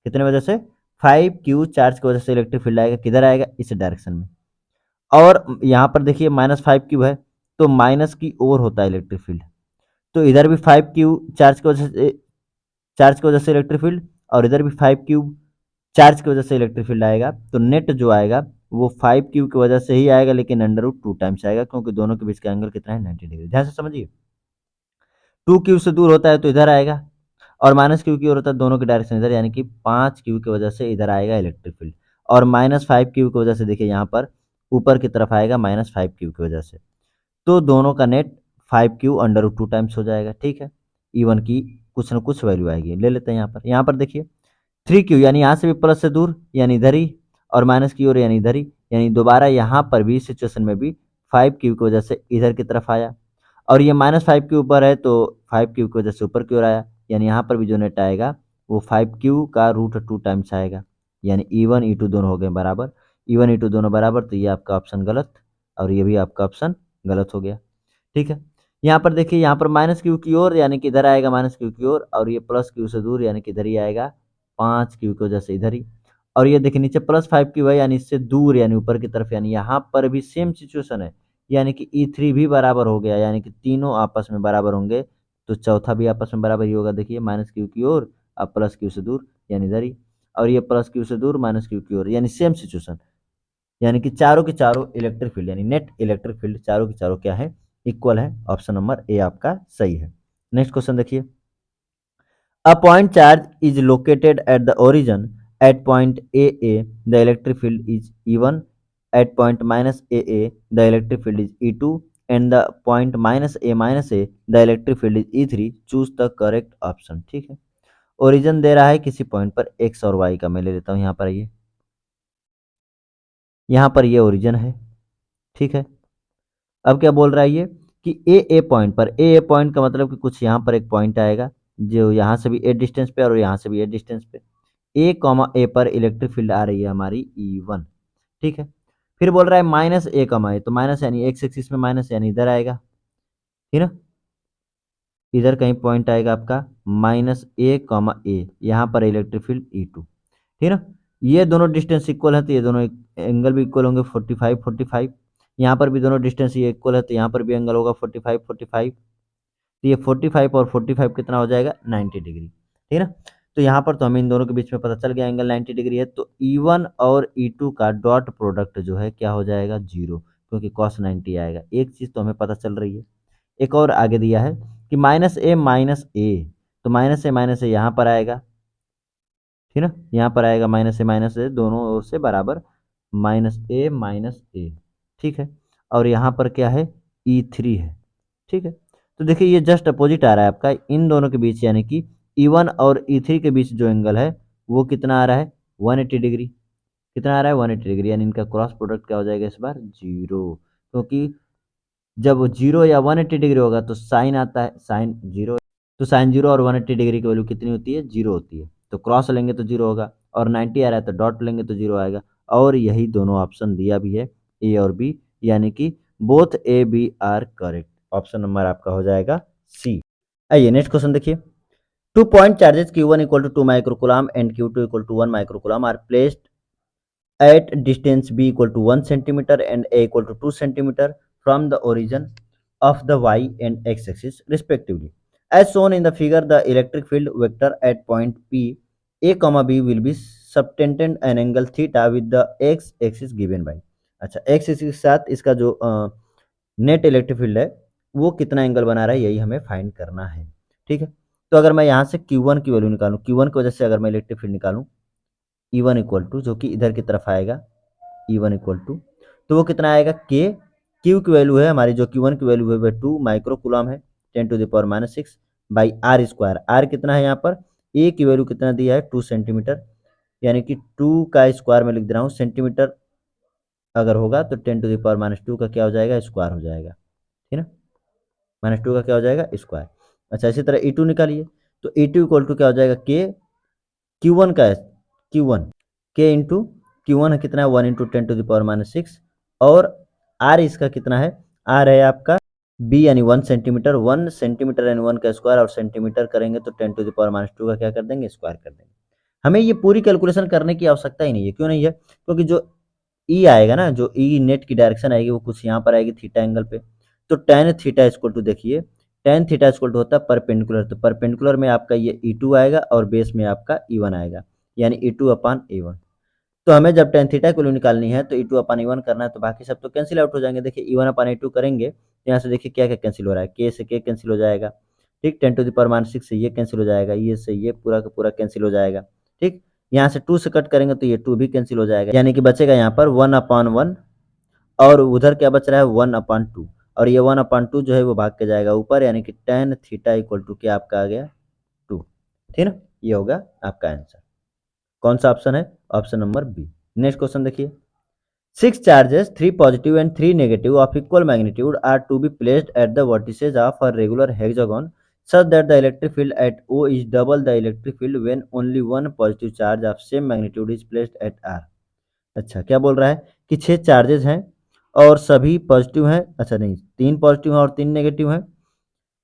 कितने वजह से? 5Q चार्ज की वजह से इलेक्ट्रिक फील्ड आएगा। किधर आएगा? इस डायरेक्शन में। और यहाँ पर देखिए -5Q है, तो माइनस की ओर होता है इलेक्ट्रिक फील्ड। तो इधर भी 5Q चार्ज की वजह से इलेक्ट्रिक फील्ड, और इधर भी 5Q चार्ज की वजह से इलेक्ट्रिक फील्ड आएगा। तो नेट जो आएगा वो 5Q की वजह से ही आएगा, लेकिन √2 टाइम्स आएगा, क्योंकि दोनों के बीच का एंगल कितना है? 90 डिग्री। ध्यान से समझिए, 2Q से दूर होता है तो इधर आएगा, और -Q की ओर होता है दोनों की डायरेक्शन इधर, यानी कि 5Q की वजह से इधर आएगा इलेक्ट्रिक फील्ड। और -5Q की वजह से देखिए यहाँ पर ऊपर की तरफ आएगा -5Q की वजह से। तो दोनों का नेट 5Q √2 टाइम्स हो जाएगा, ठीक है। E1 की कुछ न कुछ वैल्यू आएगी, ले लेते हैं यहाँ पर देखिए 3Q, यानी यहाँ से भी प्लस से दूर, यानी इधर ही, और माइनस की ओर यानी इधर ही, यानी दोबारा यहाँ पर भी सिचुएशन में भी 5Q की वजह से इधर की तरफ आया, और ये -5 के ऊपर है तो 5Q की वजह से ऊपर की ओर आया, यानी यहाँ पर भी जो नेट आएगा वो 5Q का √2 टाइम्स आएगा, यानी E1 E2 दोनों हो गए बराबर। E1 E2 दोनों बराबर, तो ये आपका ऑप्शन गलत, और ये भी आपका ऑप्शन गलत हो गया, ठीक है। यहाँ पर देखिए, यहाँ पर -Q की ओर, यानी कि इधर आएगा -Q की ओर, और ये +Q से दूर, यानी कि इधर ही आएगा 5Q की वजह से इधर ही। और ये देखिए नीचे +5Q है, यानी इससे दूर, यानी ऊपर की तरफ, यानी यहाँ पर भी सेम सिचुएशन है, यानी कि E3 भी बराबर हो गया, यानी कि तीनों आपस में बराबर होंगे, तो चौथा भी आपस में बराबर ही होगा। देखिए -Q की ओर, अब +Q से दूर, यानी इधर ही, और ये +Q से दूर, -Q की ओर, यानी सेम सिचुएशन, यानी कि चारों के चारों इलेक्ट्रिक फील्ड, यानी नेट इलेक्ट्रिक फील्ड चारों के चारों क्या है? इक्वल है। ऑप्शन नंबर ए आपका सही है। नेक्स्ट क्वेश्चन देखिए। A point charge is located at the origin at point a, the electric field is E1, at point -a, the electric field is E2, and the point -a, the electric field is E3। Choose the correct option, ठीक है। Origin दे रहा है किसी point पर x और y का, मैं ले लेता हूँ यहाँ पर। आइए, यहाँ पर ये ओरिजिन है, ठीक है। अब क्या बोल रहा है ये कि ए पॉइंट पर, ए पॉइंट का मतलब कि कुछ यहाँ पर एक पॉइंट आएगा जो यहाँ से भी ए डिस्टेंस पे और यहाँ से भी ए डिस्टेंस पे, ए पर इलेक्ट्रिक फील्ड आ रही है हमारी E1, ठीक है। फिर बोल रहा है -a, तो माइनस यानी एक्स एक्सिस में माइनस, यानी इधर आएगा, ठीक है ना। इधर कहीं पॉइंट आएगा आपका -a, यहाँ पर इलेक्ट्रिक फील्ड E2, ठीक है ना। ये दोनों डिस्टेंस इक्वल है, तो ये दोनों एंगल भी इक्वल होंगे 45 45। यहाँ पर भी दोनों डिस्टेंस ये इक्वल है, तो यहाँ पर भी एंगल होगा 45 45। तो ये 45 और 45 कितना हो जाएगा? 90 डिग्री, ठीक है ना। तो यहाँ पर तो हमें इन दोनों के बीच में पता चल गया एंगल 90 डिग्री है, तो E1 और E2 का डॉट प्रोडक्ट जो है क्या हो जाएगा? 0, क्योंकि cos 90 आएगा। एक चीज़ तो हमें पता चल रही है। एक और आगे दिया है कि -a, तो -a यहाँ पर आएगा, ठीक है ना। यहाँ पर आएगा -a, दोनों ओर से बराबर, -a, ठीक है। और यहाँ पर क्या है? E3 है, ठीक है। तो देखिए ये जस्ट अपोजिट आ रहा है आपका इन दोनों के बीच, यानी कि E1 और E3 के बीच जो एंगल है वो कितना आ रहा है? 180 डिग्री। कितना आ रहा है? 180 डिग्री, यानी इनका क्रॉस प्रोडक्ट क्या हो जाएगा इस बार? 0, क्योंकि जब 0 या 180 डिग्री होगा तो साइन आता है, साइन 0, तो साइन 0 और 180 डिग्री की वैल्यू कितनी होती है? 0 होती है। तो क्रॉस लेंगे तो 0 होगा, और 90 आ रहा है तो डॉट लेंगे तो 0 आएगा। और यही दोनों ऑप्शन दिया भी है, ए और बी, यानी कि both a b are correct. Option number आपका हो जाएगा सी। आइए नेक्स्ट क्वेश्चन देखिए। 2 point charges Q1 equal to 2 microcoulomb and Q2 equal to 1 microcoulomb are placed at distance B equal to 1 centimeter and A equal to 2 centimeter from the origin of the y and x axis respectively. As shown in the figure, the electric field vector at point P A comma B will be subtended an angle theta with the x axis given by. अच्छा, x axis के साथ इसका जो net electric field है वो कितना angle बना रहा है, यही हमें फाइंड करना है। ठीक है, तो अगर मैं यहाँ से Q1 की वैल्यू निकालूँ, Q1 की वजह से अगर मैं इलेक्ट्रिक फील्ड निकालूँ E1 इक्वल टू, जो कि इधर की तरफ आएगा, E1 इक्वल टू, तो वो कितना आएगा, K Q की वैल्यू है हमारी, जो Q1 की वैल्यू है वह 2 माइक्रो कूलम है, 10⁻⁻6 बाई आर स्क्वायर। आर कितना है यहाँ पर, ए की वैल्यू कितना दिया है 2 सेंटीमीटर, यानी कि 2 का स्क्वायर में लिख दे रहा हूँ, सेंटीमीटर अगर होगा तो 10⁻², का क्या हो जाएगा, स्क्वायर हो जाएगा। ठीक है, -2 का क्या हो जाएगा, स्क्वायर। अच्छा, इसी तरह E2 निकालिए, तो E2 इक्वल टू क्या हो जाएगा, के Q1 का है, Q1 के इंटू Q1 है कितना है 1 इंटू 10⁻⁻6 और R इसका कितना है, R है आपका B यानी 1 सेंटीमीटर, 1 सेंटीमीटर यानी 1 का स्क्वायर और सेंटीमीटर करेंगे तो 10⁻² का क्या कर देंगे, स्क्वायर कर देंगे। हमें ये पूरी कैलकुलेशन करने की आवश्यकता ही नहीं है, क्यों नहीं है, क्योंकि जो ई आएगा ना, जो ई नेट की डायरेक्शन आएगी वो कुछ यहाँ पर आएगी थीटा एंगल पे, तो टेन थीटा इक्वल टू, देखिए टेन थीटा इक्वल टू होता है परपेंडिकुलर, तो परपेंडिकुलर में आपका ये E2 आएगा और बेस में आपका E1 आएगा, यानी E2 अपान A1। तो हमें जब टेन थीटा की वैल्यू निकालनी है तो E2 अपान A1 करना है, तो बाकी सब तो कैंसिल आउट हो जाएंगे। देखिए E1 अपान A2 करेंगे तो यहाँ से देखिए क्या क्या कैंसिल हो रहा है, के से के कैंसिल हो जाएगा, ठीक, 10⁻⁻6 से ये कैंसिल हो जाएगा, ये से ये पूरा का पूरा कैंसिल हो जाएगा। ठीक, यहाँ से 2 से कट करेंगे तो ये 2 भी कैंसिल हो जाएगा, यानी कि बचेगा यहाँ पर 1/1 और उधर क्या बच रहा है 1/2, और ये 1/2 जो है वो भाग के जाएगा ऊपर, यानी कि टेन थीटा इक्वल टू क्या आपका आ गया 2। ठीक ना, ये होगा आपका आंसर। कौन सा ऑप्शन है, option number b. Next question देखिए, 6 charges, 3 positive and 3 negative of equal magnitude are to be placed at the vertices of a regular hexagon such that the electric field at O is double the electric field when only one positive charge of same magnitude is placed at R। अच्छा, क्या बोल रहा है कि 6 charges हैं और सभी positive हैं, अच्छा नहीं, 3 पॉजिटिव हैं और 3 नेगेटिव हैं,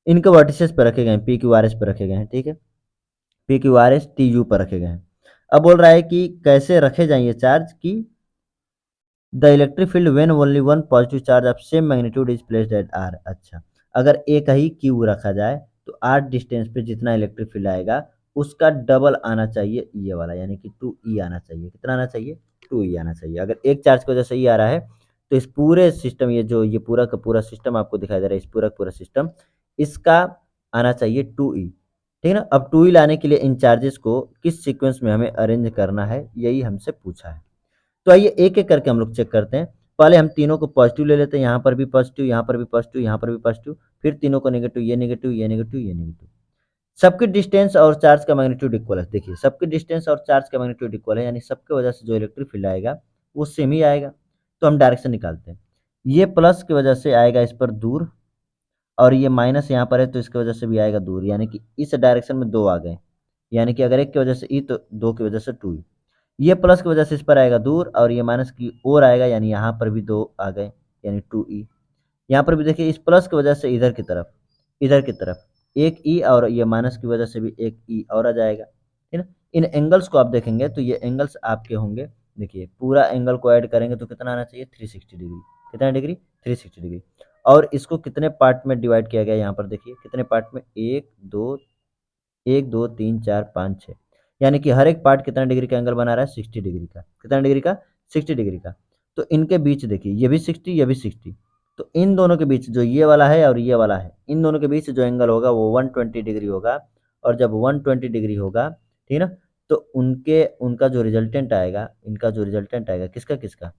इनके वर्टिसेस पर रखे गए हैं, PQRS पर रखे गए हैं। ठीक है, PQRS TU पर रखे गए हैं। अब बोल रहा है कि कैसे रखे जाएंगे चार्ज की, the electric field when only one positive charge of same magnitude is placed at r. अच्छा, अगर एक ही क्यू रखा जाए तो आर डिस्टेंस पे जितना इलेक्ट्रिक फील्ड आएगा उसका डबल आना चाहिए ये वाला, यानी कि 2E आना चाहिए। कितना आना चाहिए, 2E आना चाहिए। अगर एक चार्ज की वजह से E आ रहा है तो इस पूरे सिस्टम, ये जो ये पूरा का पूरा सिस्टम आपको दिखाई दे रहा है, इस पूरा का पूरा सिस्टम इसका आना चाहिए 2E। ठीक है ना, अब 2E लाने के लिए इन चार्जेस को किस सीक्वेंस में हमें अरेंज करना है, यही हमसे पूछा है। तो आइए एक एक करके हम लोग चेक करते हैं। पहले हम तीनों को पॉजिटिव ले लेते हैं, यहाँ पर भी पॉजिटिव, यहाँ पर भी पॉजिटिव, यहाँ पर भी पॉजिटिव, फिर तीनों को नेगेटिव, ये नेगेटिव, ये नेगेटिव, ये नेगेटिव। सबकी डिस्टेंस और चार्ज का मैग्नीट्यूड इक्वल है। देखिए सबकी डिस्टेंस और चार्ज का मैग्नीट्यूड इक्वल है, यानी सबके वजह से जो इलेक्ट्रिक फील्ड आएगा वो सेम ही आएगा। तो हम डायरेक्शन निकालते हैं, ये प्लस की वजह से आएगा इस पर दूर, और ये माइनस यहाँ पर है तो इसकी वजह से भी आएगा दूर, यानी कि इस डायरेक्शन में दो आ गए, यानी कि अगर एक की वजह से ई तो दो की वजह से टू। ये प्लस की वजह से इस पर आएगा दूर और ये माइनस की ओर आएगा, यानी यहाँ पर भी दो आ गए, यानी 2E। यहाँ पर भी देखिए इस प्लस की वजह से इधर की तरफ, इधर की तरफ एक E और ये माइनस की वजह से भी एक E और आ जाएगा। ठीक है, इन एंगल्स को आप देखेंगे तो ये एंगल्स आपके होंगे, देखिए पूरा एंगल को ऐड करेंगे तो कितना आना चाहिए 360 डिग्री। कितना डिग्री, 360 डिग्री। और इसको कितने पार्ट में डिवाइड किया गया, यहाँ पर देखिए कितने पार्ट में, एक दो तीन चार पाँच छः, यानी कि हर एक पार्ट कितना डिग्री का एंगल बना रहा है, 60 डिग्री का। कितना डिग्री का, 60 डिग्री का। तो इनके बीच देखिए ये भी 60, ये भी 60, तो इन दोनों के बीच जो ये वाला है और ये वाला है, इन दोनों के बीच जो एंगल होगा वो 120 डिग्री होगा। और जब 120 डिग्री होगा, ठीक है ना, तो उनका जो रिजल्टेंट आएगा, इनका जो रिजल्टेंट आएगा किसका किसका,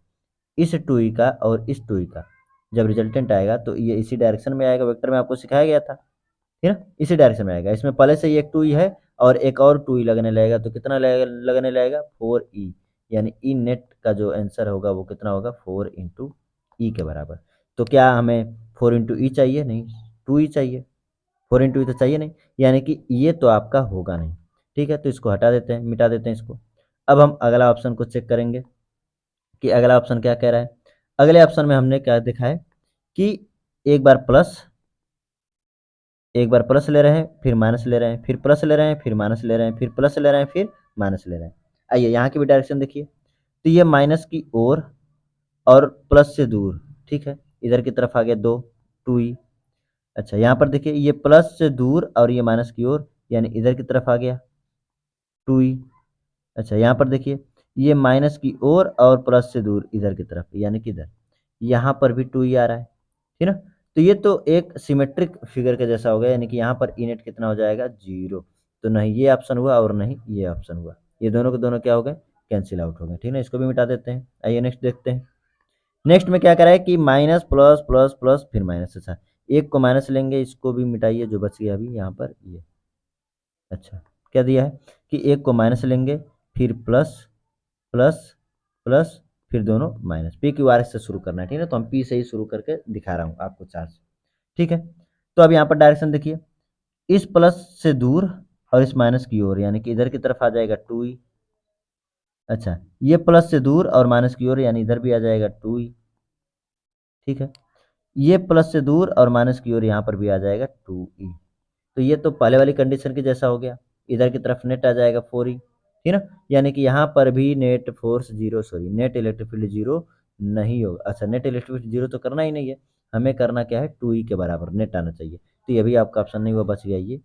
इस 2E का और इस 2E का जब रिजल्टेंट आएगा तो ये इसी डायरेक्शन में आएगा, वेक्टर में आपको सिखाया गया था। ठीक है ना, इसी डायरेक्शन में आएगा। इसमें पहले से ही एक 2E है और एक और 2E लगने लगेगा, तो कितना लगने लगेगा 4E, यानी ई नेट का जो आंसर होगा वो कितना होगा 4 इंटू ई के बराबर। तो क्या हमें 4 इंटू ई चाहिए, नहीं 2E चाहिए, 4 इंटू ई तो चाहिए नहीं, यानी कि ये तो आपका होगा नहीं। ठीक है, तो इसको हटा देते हैं, मिटा देते हैं इसको। अब हम अगला ऑप्शन को चेक करेंगे कि अगला ऑप्शन क्या कह रहा है। अगले ऑप्शन में हमने क्या देखा है कि एक बार प्लस एक बार प्लस ले रहे हैं, फिर माइनस ले रहे हैं, फिर प्लस ले रहे हैं, फिर माइनस ले रहे हैं, फिर प्लस ले रहे हैं, फिर माइनस ले रहे हैं। आइए यहाँ की भी डायरेक्शन देखिए, तो ये माइनस की ओर और प्लस से दूर, ठीक है, इधर की तरफ आ गया 2, 2e। अच्छा यहाँ पर देखिए ये प्लस से दूर और ये माइनस की ओर, यानी इधर की तरफ आ गया 2e। अच्छा यहाँ पर देखिए ये माइनस की ओर और प्लस से दूर इधर की तरफ, यानी कि इधर, यहाँ पर भी 2e आ रहा है, ठीक ना। तो ये तो एक सिमेट्रिक फिगर के जैसा हो गया, यानी कि यहाँ पर ई नेट कितना हो जाएगा, 0। तो नहीं ये ऑप्शन हुआ और नहीं ये ऑप्शन हुआ, ये दोनों के दोनों क्या हो गए, कैंसिल आउट हो गए, ठीक है। इसको भी मिटा देते हैं। आइए नेक्स्ट देखते हैं। नेक्स्ट में क्या करा है कि माइनस प्लस प्लस प्लस फिर माइनस। अच्छा एक को माइनस लेंगे, इसको भी मिटाइए, जो बच गया अभी यहाँ पर ये। अच्छा क्या दिया है कि एक को माइनस लेंगे, फिर प्लस प्लस प्लस, फिर दोनों माइनस। पी क्यू आर से शुरू करना है, ठीक है। तो हम पी से ही शुरू करके दिखा रहा हूँ आपको चार्ज, ठीक है। तो अब यहाँ पर डायरेक्शन देखिए, इस प्लस से दूर और इस माइनस की ओर, यानी कि इधर की तरफ आ जाएगा 2e। अच्छा ये प्लस से दूर और माइनस की ओर, यानी इधर भी आ जाएगा 2e, ठीक है। ये प्लस से दूर और माइनस की ओर, यहाँ पर भी आ जाएगा 2e। तो ये तो पहले वाली कंडीशन के जैसा हो गया। इधर की तरफ नेट आ जाएगा 4e, ठीक ना। यानी कि यहाँ पर भी net force zero, sorry net electric field zero नहीं होगा। अच्छा नेट इलेक्ट्रिक फील्ड जीरो तो करना ही नहीं है, हमें करना क्या है, 2e के बराबर नेट आना चाहिए। तो ये भी आपका ऑप्शन नहीं हुआ, बच गया ये।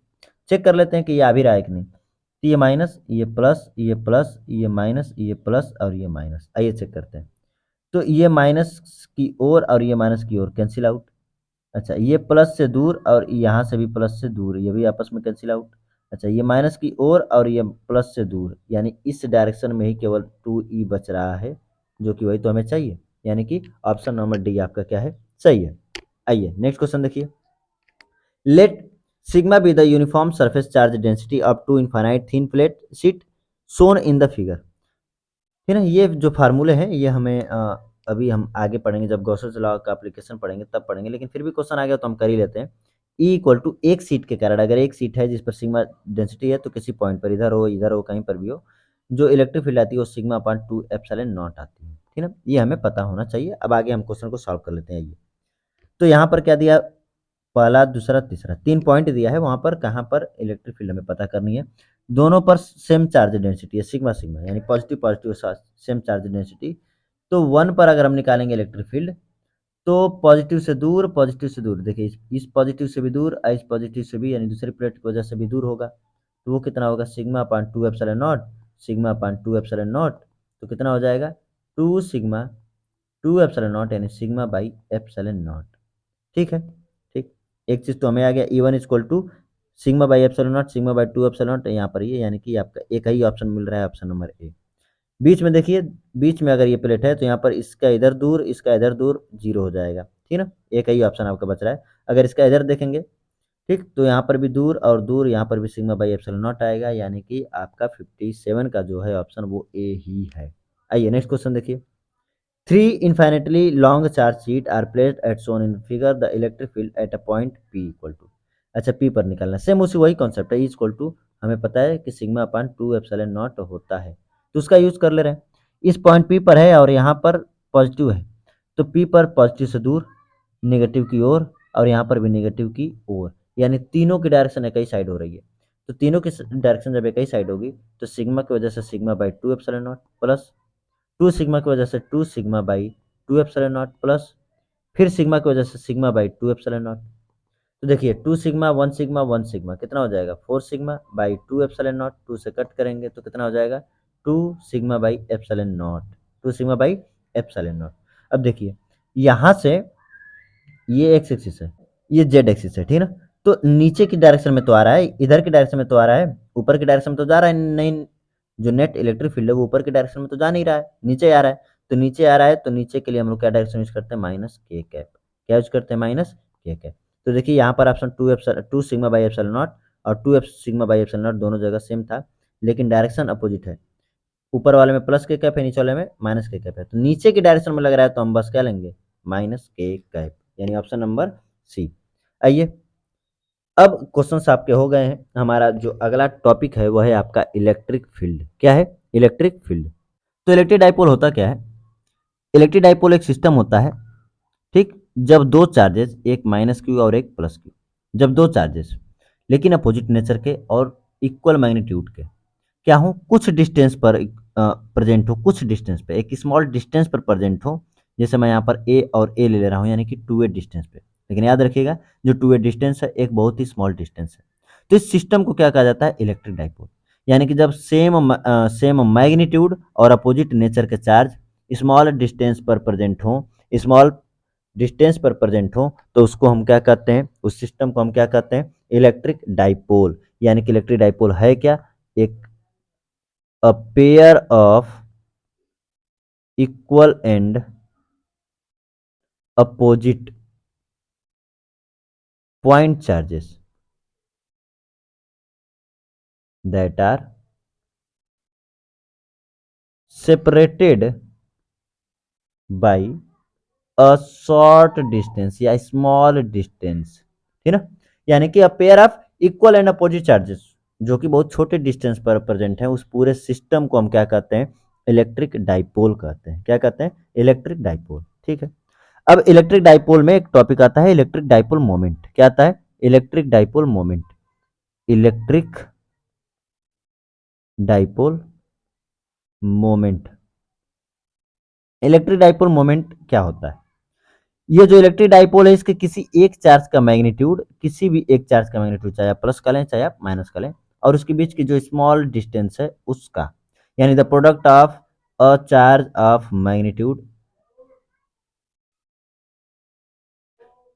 चेक कर लेते हैं कि ये आ भी रहा है कि नहीं। तो ये माइनस, ये प्लस, ये प्लस, ये माइनस, ये प्लस और ये माइनस। आइए चेक करते हैं। तो ये माइनस की ओर और ये माइनस की ओर कैंसिल आउट। अच्छा ये प्लस से दूर और यहाँ से भी प्लस से दूर, ये भी आपस में कैंसिल आउट। अच्छा ये माइनस की ओर और ये प्लस से दूर, यानी इस डायरेक्शन में ही केवल 2e बच रहा है, जो कि वही तो हमें चाहिए, यानी कि ऑप्शन नंबर डी आपका क्या है, सही है। आइए नेक्स्ट क्वेश्चन देखिए। Let sigma be the uniform surface charge density of two infinite thin plate sheet shown in the figure, ठीक है। ये जो फार्मूले हैं ये हमें अभी हम आगे पढ़ेंगे, जब गॉसेस लॉ का एप्लीकेशन पढ़ेंगे तब पढ़ेंगे, लेकिन फिर भी क्वेश्चन आ गया तो हम कर ही लेते हैं। ई इक्वल टू एक सीट के कारण, अगर एक सीट है जिस पर सिग्मा डेंसिटी है, तो किसी पॉइंट पर इधर हो कहीं पर भी हो, जो इलेक्ट्रिक फील्ड आती है वो सिग्मा अपॉन 2 एप्सिलॉन नॉट आती है, ठीक है। ये हमें पता होना चाहिए। अब आगे हम क्वेश्चन को सॉल्व कर लेते हैं। आइए तो यहाँ पर क्या दिया, पहला दूसरा तीसरा 3 पॉइंट दिया है, वहाँ पर कहाँ पर इलेक्ट्रिक फील्ड हमें पता करनी है। दोनों पर सेम चार्ज डेंसिटी है, सिग्मा सिग्मा, यानी positive positive same charge density. तो 1 पर अगर हम निकालेंगे इलेक्ट्रिक फील्ड, तो पॉजिटिव से दूर देखिए, इस पॉजिटिव से भी दूर और इस पॉजिटिव से भी, यानी दूसरी प्लेट की वजह से भी दूर होगा। तो वो कितना होगा, sigma upon 2 epsilon naught, sigma upon 2 epsilon not. तो कितना हो जाएगा 2 सिग्मा 2 एप्सिलॉन नॉट, यानी सिग्मा बाई एप्सिलॉन नॉट, ठीक है। ठीक, एक चीज़ तो हमें आ गया, E1 इक्वल टू sigma by epsilon naught, sigma by 2 epsilon naught, यहाँ पर ये, यानी कि आपका एक ही ऑप्शन मिल रहा है, ऑप्शन नंबर ए। बीच में देखिए, बीच में अगर ये प्लेट है तो यहाँ पर इसका इधर दूर, इसका इधर दूर, जीरो हो जाएगा, ठीक ना। एक ही ऑप्शन आपका बच रहा है। अगर इसका इधर देखेंगे, ठीक, तो यहाँ पर भी दूर और दूर, यहाँ पर भी सिग्मा बाई एप्सिलॉन नॉट आएगा, यानी कि आपका 57 का जो है ऑप्शन वो ए ही है। आइए नेक्स्ट क्वेश्चन देखिए। 3 infinitely long charge sheet are placed as shown in figure, the electric field at a point P equal to, अच्छा P पर निकालना, सेम उसी वही कॉन्सेप्ट है। E इक्वल टू हमें पता है कि सिग्मा अपान 2 एप्सिलॉन नॉट होता है, तो उसका यूज कर ले रहे हैं। इस पॉइंट P पर है और यहाँ पर पॉजिटिव है, तो P पर पॉजिटिव से दूर, नेगेटिव की ओर, और यहाँ पर भी नेगेटिव की ओर, यानी तीनों की डायरेक्शन एक ही साइड हो रही है। तो तीनों की डायरेक्शन जब एक ही साइड होगी, तो सिग्मा की वजह से sigma by 2 epsilon not plus 2 sigma की वजह से 2 sigma by 2 epsilon not plus फिर सिग्मा की वजह से सिग्मा बाई 2 एप्सिलॉन नॉट। तो देखिए 2 सिग्मा 1 सिग्मा 1 सिग्मा कितना हो जाएगा, 4 सिग्मा बाई 2 एप्सिलॉन नॉट, 2 से कट करेंगे तो कितना हो जाएगा, 2 sigma by epsilon not, 2 sigma by epsilon not. अब देखिए यहाँ से ये एक्स एक्सिस है, ये जेड एक्सिस है, ठीक है ना। तो नीचे की डायरेक्शन में तो आ रहा है, इधर की डायरेक्शन में तो आ रहा है, ऊपर की डायरेक्शन में तो जा रहा है नहीं। जो नेट इलेक्ट्रिक फील्ड है वो ऊपर की डायरेक्शन में तो जा नहीं रहा है, नीचे आ रहा है। तो नीचे आ रहा है, तो नीचे के लिए हम लोग क्या डायरेक्शन यूज करते हैं, माइनस के कैप। क्या यूज करते हैं, माइनस के कैप। तो देखिए यहाँ पर option 2 sigma by epsilon not और 2 सिग्मा बाई एप्सिलॉन नॉट दोनों जगह सेम था, लेकिन डायरेक्शन अपोजिट है। ऊपर वाले में प्लस के कैप है, नीचे वाले में माइनस के कैप है। तो नीचे की डायरेक्शन में लग रहा है तो हम बस क्या लेंगे, माइनस के कैप, यानी ऑप्शन नंबर सी। आइए अब क्वेश्चन आपके हो गए हैं। हमारा जो अगला टॉपिक है वह है आपका इलेक्ट्रिक फील्ड। क्या है, इलेक्ट्रिक फील्ड। तो इलेक्ट्रिक डाइपोल होता क्या है, इलेक्ट्रिक डाइपोल एक सिस्टम होता है, ठीक, जब दो चार्जेस, एक माइनस क्यू और एक प्लस क्यू, जब दो चार्जेस लेकिन अपोजिट नेचर के और इक्वल मैग्नीट्यूड के क्या हो, कुछ डिस्टेंस पर प्रेजेंट हो, कुछ डिस्टेंस पे, एक स्मॉल डिस्टेंस पर प्रेजेंट हो। जैसे मैं यहाँ पर ए और ए ले रहा हूँ, यानी कि 2a डिस्टेंस पे, लेकिन याद रखिएगा जो 2a डिस्टेंस है एक बहुत ही स्मॉल डिस्टेंस है। तो इस सिस्टम को क्या कहा जाता है, इलेक्ट्रिक डाइपोल। यानी कि जब सेम मैग्नीट्यूड और अपोजिट नेचर के चार्ज स्मॉल डिस्टेंस पर प्रेजेंट हो, स्मॉल डिस्टेंस पर प्रेजेंट हो, तो उसको हम क्या कहते हैं, उस सिस्टम को हम क्या कहते हैं, इलेक्ट्रिक डाइपोल। यानी कि इलेक्ट्रिक डाइपोल है क्या, एक a pair of equal and opposite point charges that are separated by a short distance या small distance, ठीक ना। यानी कि a pair of equal and opposite charges जो कि बहुत छोटे डिस्टेंस पर प्रेजेंट है, उस पूरे सिस्टम को हम क्या कहते हैं, इलेक्ट्रिक डाइपोल कहते हैं। क्या कहते हैं, इलेक्ट्रिक डाइपोल। ठीक है। अब इलेक्ट्रिक डाइपोल में एक टॉपिक आता है इलेक्ट्रिक डाइपोल मोमेंट। क्या आता है, electric dipole moment. Electric dipole moment. Electric dipole moment क्या होता है, ये जो इलेक्ट्रिक डाइपोल है इसके किसी एक चार्ज का मैग्नीट्यूड, किसी भी एक चार्ज का मैग्नीट्यूड, चाहे आप प्लस का लें चाहे आप माइनस का लें, और उसके बीच की जो स्मॉल डिस्टेंस है उसका, यानी the product of a charge of magnitude,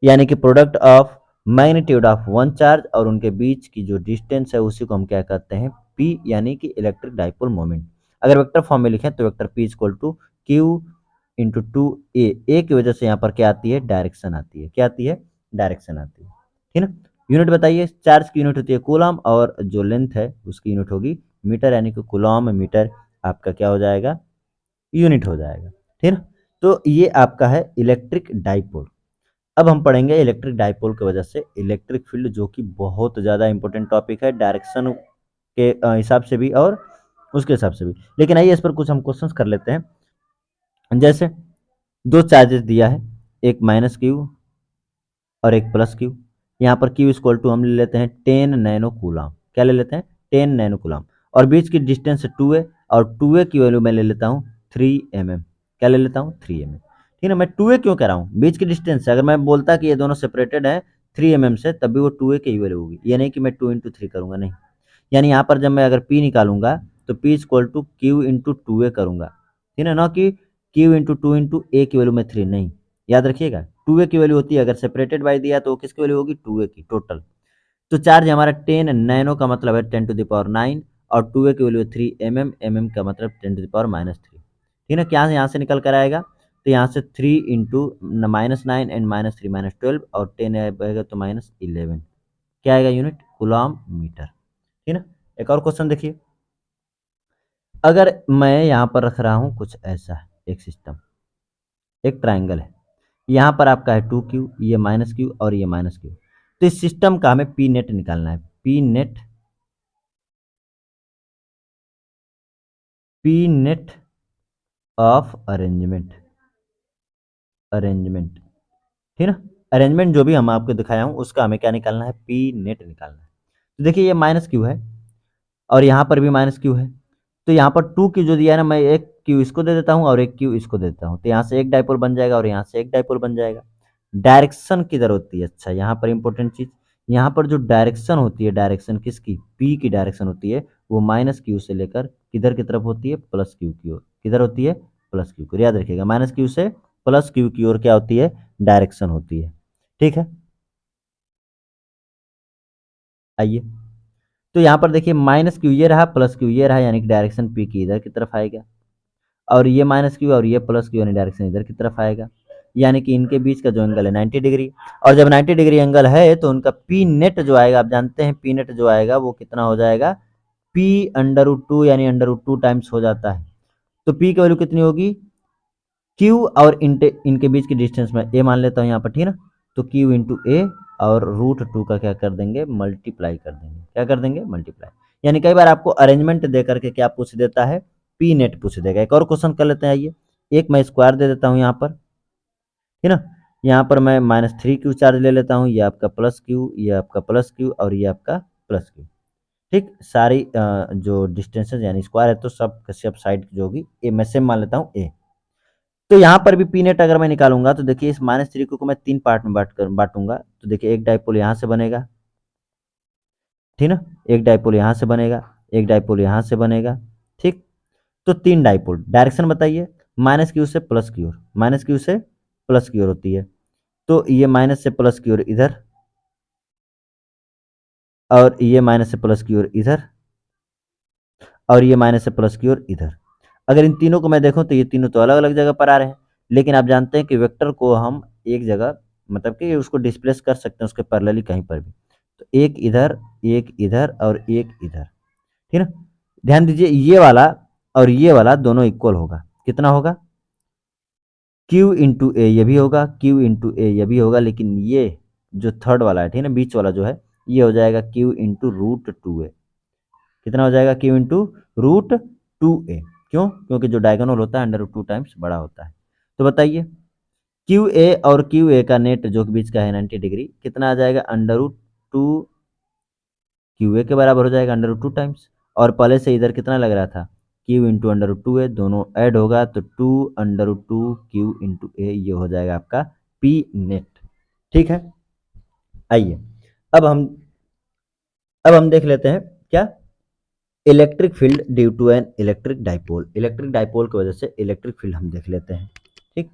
यानी कि product of magnitude of one charge और उनके बीच की जो डिस्टेंस है उसी को हम क्या कहते हैं, पी, यानी कि इलेक्ट्रिक डाइपोल मोमेंट। अगर वेक्टर फॉर्म में लिखें तो vector P equal to Q into two a की वजह से यहाँ पर क्या आती है, डायरेक्शन आती है। क्या आती है, डायरेक्शन आती है। ठीक ना। यूनिट बताइए, चार्ज की यूनिट होती है कूलम और जो लेंथ है उसकी यूनिट होगी मीटर, यानी कि कूलम मीटर आपका क्या हो जाएगा, यूनिट हो जाएगा। ठीक ना। तो ये आपका है इलेक्ट्रिक डाइपोल। अब हम पढ़ेंगे इलेक्ट्रिक डाइपोल की वजह से इलेक्ट्रिक फील्ड, जो कि बहुत ज़्यादा इंपॉर्टेंट टॉपिक है डायरेक्शन के हिसाब से भी और उसके हिसाब से भी। लेकिन आइए इस पर कुछ हम क्वेश्चंस कर लेते हैं। जैसे दो चार्जेस दिया है, एक माइनस क्यू और एक प्लस क्यू। यहाँ पर क्यू इक्वल टू हम ले लेते हैं 10 नैनो कूलम। क्या ले लेते हैं, 10 नैनो कूलम। और बीच की डिस्टेंस 2a और 2a की वैल्यू मैं ले लेता हूँ 3 mm। क्या ले लेता हूँ, 3 mm। ठीक है। मैं 2a क्यों कह रहा हूँ, बीच की डिस्टेंस है। अगर मैं बोलता कि ये दोनों सेपरेटेड है 3 mm से, तब भी वो 2a की वैल्यू होगी। ये नहीं कि मैं 2 into 3 करूंगा, नहीं। यानी यहाँ पर जब मैं अगर p निकालूंगा तो p equal to Q into 2a करूंगा। ठीक है ना, कि q into two into a की वैल्यू में 3 नहीं। याद रखिएगा 2a की वैल्यू होती है, अगर सेपरेटेड बाय दिया तो किसकी वैल्यू होगी, 2a की टोटल। तो चार्ज हमारा 10 नैनो का मतलब है 10⁻⁹ और 2a की वैल्यू 3 mm, का मतलब 10⁻³ ठीक है। क्या यहाँ से निकल कर आएगा, तो यहाँ से 3 इंटू -9 एंड -3 -12 और 10 आएगा तो -11। क्या आएगा यूनिट, कूलम मीटर। ठीक है। एक और क्वेश्चन देखिए, अगर मैं यहाँ पर रख रहा हूँ कुछ ऐसा एक सिस्टम, एक ट्राइंगल है, यहाँ पर आपका है 2q, ये -q और ये -q। तो इस सिस्टम का हमें पी नेट निकालना है। पी नेट ऑफ अरेंजमेंट ठीक है ना। अरेंजमेंट जो भी हम आपको दिखाया हूँ उसका हमें क्या निकालना है, पी नेट निकालना है। तो देखिए ये -q है और यहाँ पर भी -q है। तो यहाँ पर 2q जो दिया है ना, मैं एक q इसको दे देता हूँ और एक q इसको दे देता हूँ, तो यहाँ से एक डाइपोल बन जाएगा और यहाँ से एक डाइपोल बन जाएगा। डायरेक्शन किधर होती है, अच्छा यहाँ पर इंपॉर्टेंट चीज, यहाँ पर जो डायरेक्शन होती है, डायरेक्शन किसकी, p की डायरेक्शन होती है, वो -q से लेकर किधर की तरफ होती है, +q की ओर। किधर होती है, +q की ओर। याद रखिएगा -q से +q की ओर क्या होती है, डायरेक्शन होती है। ठीक है। आइए, तो यहाँ पर देखिए -q ये रहा, +q ये रहा, यानी कि डायरेक्शन p की इधर की तरफ आएगा, और ये -q और ये +q यानी डायरेक्शन इधर की तरफ आएगा। यानी कि इनके बीच का जो एंगल है 90 डिग्री, और जब 90 डिग्री एंगल है तो उनका पी नेट जो आएगा, आप जानते हैं पी नेट जो आएगा वो कितना हो जाएगा, p√2, यानी √2 टाइम्स हो जाता है। तो p की वैल्यू कितनी होगी, q और इनके बीच की डिस्टेंस में a मान लेता हूँ यहाँ पर, ठीक है ना। तो q इंटू ए और √2 का क्या कर देंगे, मल्टीप्लाई कर देंगे। क्या कर देंगे, मल्टीप्लाई। यानी कई बार आपको अरेंजमेंट दे करके क्या पूछ देता है, पी नेट पूछ देगा। एक और क्वेश्चन कर लेते हैं, आइए। एक मैं स्क्वायर दे देता हूँ यहाँ पर, ठीक है ना। यहाँ पर मैं -3q चार्ज ले लेता हूँ, ये आपका प्लस क्यू, ये आपका प्लस क्यू और ये आपका प्लस क्यू। ठीक, सारी जो डिस्टेंसेज यानी स्क्वायर है तो सब सब साइड जो होगी ए मैं सेम मान लेता हूँ ए। तो यहाँ पर भी पी नेट अगर मैं निकालूंगा तो देखिए इस -3q को मैं 3 पार्ट में बांटूंगा। तो देखिए एक डाइपोल यहाँ से बनेगा, ठीक ना, एक डाइपोल यहाँ से बनेगा, एक डाइपोल यहाँ से बनेगा। ठीक, तो 3 डाइपोल। डायरेक्शन बताइए, -q से प्लस की ओर, -q से प्लस की ओर होती है। तो ये माइनस से प्लस की ओर इधर, और ये माइनस से प्लस की ओर इधर, और ये माइनस से प्लस की ओर इधर। अगर इन तीनों को मैं देखूं तो ये तीनों तो अलग अलग जगह पर आ रहे हैं, लेकिन आप जानते हैं कि वेक्टर को हम एक जगह मतलब कि उसको डिस्प्लेस कर सकते हैं उसके पैरेलली कहीं पर भी। तो एक इधर और एक इधर, ठीक है। ध्यान दीजिए ये वाला और ये वाला दोनों इक्वल होगा, कितना होगा, Q इंटू ए ये भी होगा, Q इंटू ए ये भी होगा, लेकिन ये जो थर्ड वाला है, ठीक है ना, बीच वाला जो है, ये हो जाएगा Q इंटू रूट टू ए। कितना हो जाएगा, Q इंटू रूट टू ए। क्यों, क्योंकि जो डायगोनल होता है अंडर रूट 2 टाइम्स बड़ा होता है। तो बताइए क्यू ए और क्यू ए का नेट जो कि बीच का है 90 डिग्री, कितना आ जाएगा, अंडर रूट 2 क्यू ए के बराबर हो जाएगा, अंडर रूट 2 टाइम्स। और पहले से इधर कितना लग रहा था, क्यू इंटू अंडर रूट 2 ए, दोनों ऐड होगा तो 2 अंडर रूट 2 क्यू इंटू ए, ये हो जाएगा आपका पी नेट। ठीक है, आइए अब हम देख लेते हैं क्या, electric field due to an electric dipole. Electric dipole की वजह से इलेक्ट्रिक फील्ड हम देख लेते हैं। ठीक,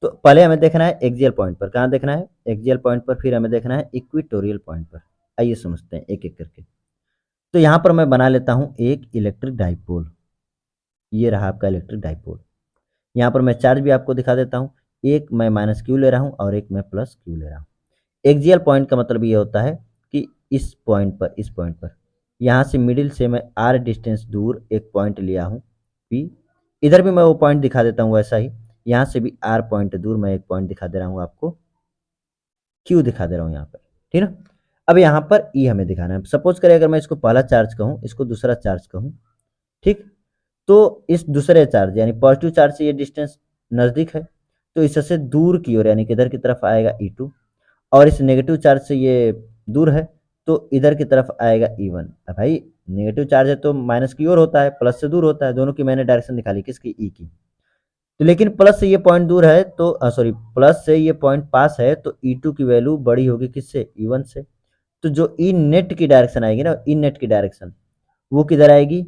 तो पहले हमें देखना है एक्सियल पॉइंट पर, कहाँ देखना है, एक्सियल पॉइंट पर, फिर हमें देखना है इक्वेटोरियल पॉइंट पर। आइए समझते हैं एक एक करके। तो यहाँ पर मैं बना लेता हूँ एक इलेक्ट्रिक डाइपोल, ये रहा आपका इलेक्ट्रिक डाइपोल। यहाँ पर मैं चार्ज भी आपको दिखा देता हूँ, एक मैं माइनस क्यू ले रहा हूँ और एक मैं प्लस क्यू ले रहा हूँ। एक्सियल पॉइंट का मतलब ये होता है कि इस पॉइंट पर यहाँ से मिडिल से मैं आर डिस्टेंस दूर एक पॉइंट लिया हूँ पी। इधर भी मैं वो पॉइंट दिखा देता हूँ वैसा ही, यहाँ से भी आर पॉइंट दूर मैं एक पॉइंट दिखा दे रहा हूँ आपको, क्यू दिखा दे रहा हूँ यहाँ पर, ठीक ना। अब यहाँ पर ई हमें दिखाना है। सपोज करें अगर मैं इसको पहला चार्ज कहूँ, इसको दूसरा चार्ज कहूँ, ठीक, तो इस दूसरे चार्ज यानी पॉजिटिव चार्ज से ये डिस्टेंस नज़दीक है, तो इससे दूर की ओर यानी कि इधर की तरफ आएगा E2, और इस नेगेटिव चार्ज से ये दूर है तो इधर की तरफ आएगा E1। अब भाई नेगेटिव चार्ज है तो माइनस की ओर होता है, प्लस से दूर होता है, दोनों की मैंने डायरेक्शन निकाली, किसकी, ई की। तो लेकिन प्लस से ये पॉइंट दूर है तो सॉरी प्लस से ये पॉइंट पास है तो E2 की वैल्यू बड़ी होगी किससे, E1 से। तो जो ई नेट की डायरेक्शन आएगी ना, ई नेट की डायरेक्शन वो किधर आएगी,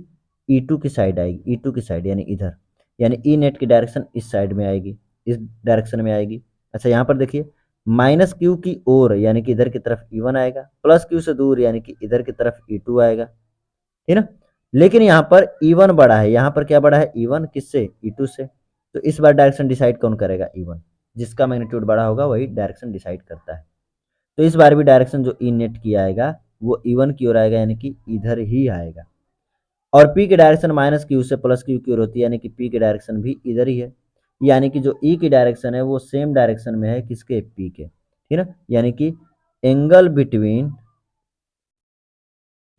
E2 की साइड आएगी, E2 की साइड यानी इधर, यानी ई नेट की डायरेक्शन इस साइड में आएगी, इस डायरेक्शन में आएगी। अच्छा यहाँ पर देखिए माइनस क्यू की ओर यानी कि इधर की तरफ E1 आएगा, प्लस क्यू से दूर यानी कि इधर की तरफ E2 आएगा, ठीक ना। लेकिन यहाँ पर E1 बड़ा है, यहाँ पर क्या बड़ा है, E1 किससे, E2 से। तो इस बार डायरेक्शन डिसाइड कौन करेगा, E1, जिसका मैग्नीट्यूड बड़ा होगा वही डायरेक्शन डिसाइड करता है। तो इस बार भी डायरेक्शन जो ई नेट की आएगा वो E1 की ओर आएगा यानी कि इधर ही आएगा। और पी की डायरेक्शन माइनस क्यू से प्लस क्यू की ओर होती है यानी कि पी की डायरेक्शन भी इधर ही है, यानी कि जो ई की डायरेक्शन है वो सेम डायरेक्शन में है किसके, पी के, ठीक है। यानी कि एंगल बिटवीन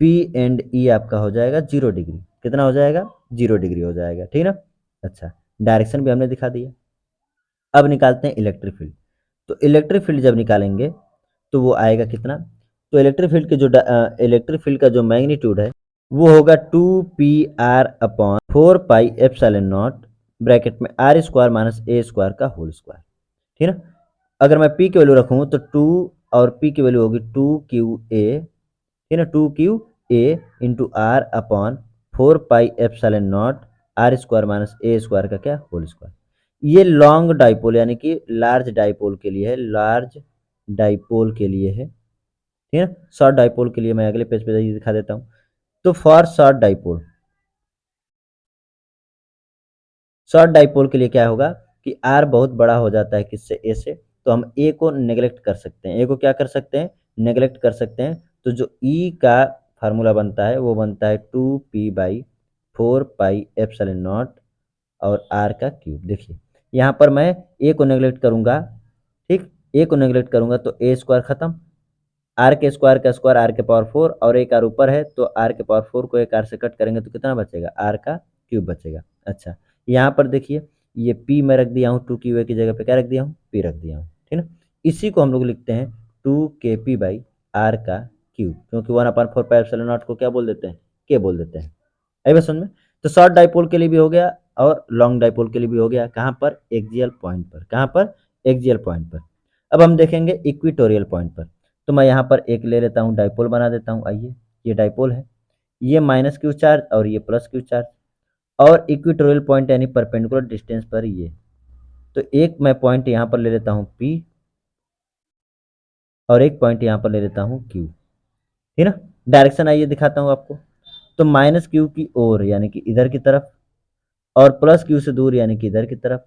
पी एंड ई आपका हो जाएगा 0 डिग्री। कितना हो जाएगा, 0 डिग्री हो जाएगा, ठीक ना। अच्छा, डायरेक्शन भी हमने दिखा दिया। अब निकालते हैं इलेक्ट्रिक फील्ड। तो इलेक्ट्रिक फील्ड जब निकालेंगे तो वो आएगा कितना, तो इलेक्ट्रिक फील्ड के जो इलेक्ट्रिक फील्ड का जो मैग्नीट्यूड है वो होगा 2 πr अपॉन 4 π ε0 ब्रैकेट में r square minus a square का होल स्क्वायर, ठीक है ना। अगर मैं पी की वैल्यू रखूँ तो 2 और पी की वैल्यू होगी 2qa, ठीक है ना, 2qa into r upon 4 π ε0 r square minus a square का क्या, होल स्क्वायर। ये लॉन्ग डाइपोल यानी कि लार्ज डाइपोल के लिए है, लार्ज डाइपोल के लिए है, ठीक है। शॉर्ट डाइपोल के लिए मैं अगले पेज पे दिखा देता हूँ। तो फॉर शॉर्ट डाइपोल के लिए क्या होगा कि आर बहुत बड़ा हो जाता है किससे, ए से, तो हम ए को नेग्लेक्ट कर सकते हैं, ए को क्या कर सकते हैं, नेग्लेक्ट कर सकते हैं। तो जो ई का फार्मूला बनता है वो बनता है 2p/4 πε0 और आर का क्यूब। देखिए यहाँ पर मैं ए को नेग्लेक्ट करूंगा, ठीक, ए को नेग्लेक्ट करूंगा तो ए स्क्वायर खत्म, आर के स्क्वायर का स्क्वायर आर के पावर 4 और एक आर ऊपर है तो आर के पावर 4 को एक आर से कट करेंगे तो कितना बचेगा, आर का क्यूब बचेगा। अच्छा यहाँ पर देखिए ये पी में रख दिया हूँ, 2qa की जगह पे क्या रख दिया हूँ, पी रख दिया हूँ, ठीक है। इसी को हम लोग लिखते हैं 2kp/r का क्यूब, क्योंकि 1/4πε0 को क्या बोल देते हैं, के बोल देते हैं। आई बात समझ में। तो शॉर्ट डाइपोल के लिए भी हो गया और लॉन्ग डाइपोल के लिए भी हो गया। कहाँ पर, एक्सियल पॉइंट पर। कहाँ पर, एक्सियल पॉइंट पर। अब हम देखेंगे इक्वेटोरियल पॉइंट पर। तो मैं यहाँ पर एक ले लेता हूँ, डाइपोल बना देता हूँ। आइए, ये डाइपोल है, ये माइनस क्यू चार्ज और ये प्लस क्यू चार्ज, और इक्वेटोरियल पॉइंट यानी परपेंडिकुलर डिस्टेंस पर ये। तो एक मैं पॉइंट यहाँ पर ले लेता हूँ P और एक पॉइंट यहाँ पर ले लेता हूँ Q, ठीक ना। डायरेक्शन आइए दिखाता हूँ आपको। तो माइनस क्यू की ओर यानी कि इधर की तरफ, और प्लस क्यू से दूर यानी कि इधर की तरफ।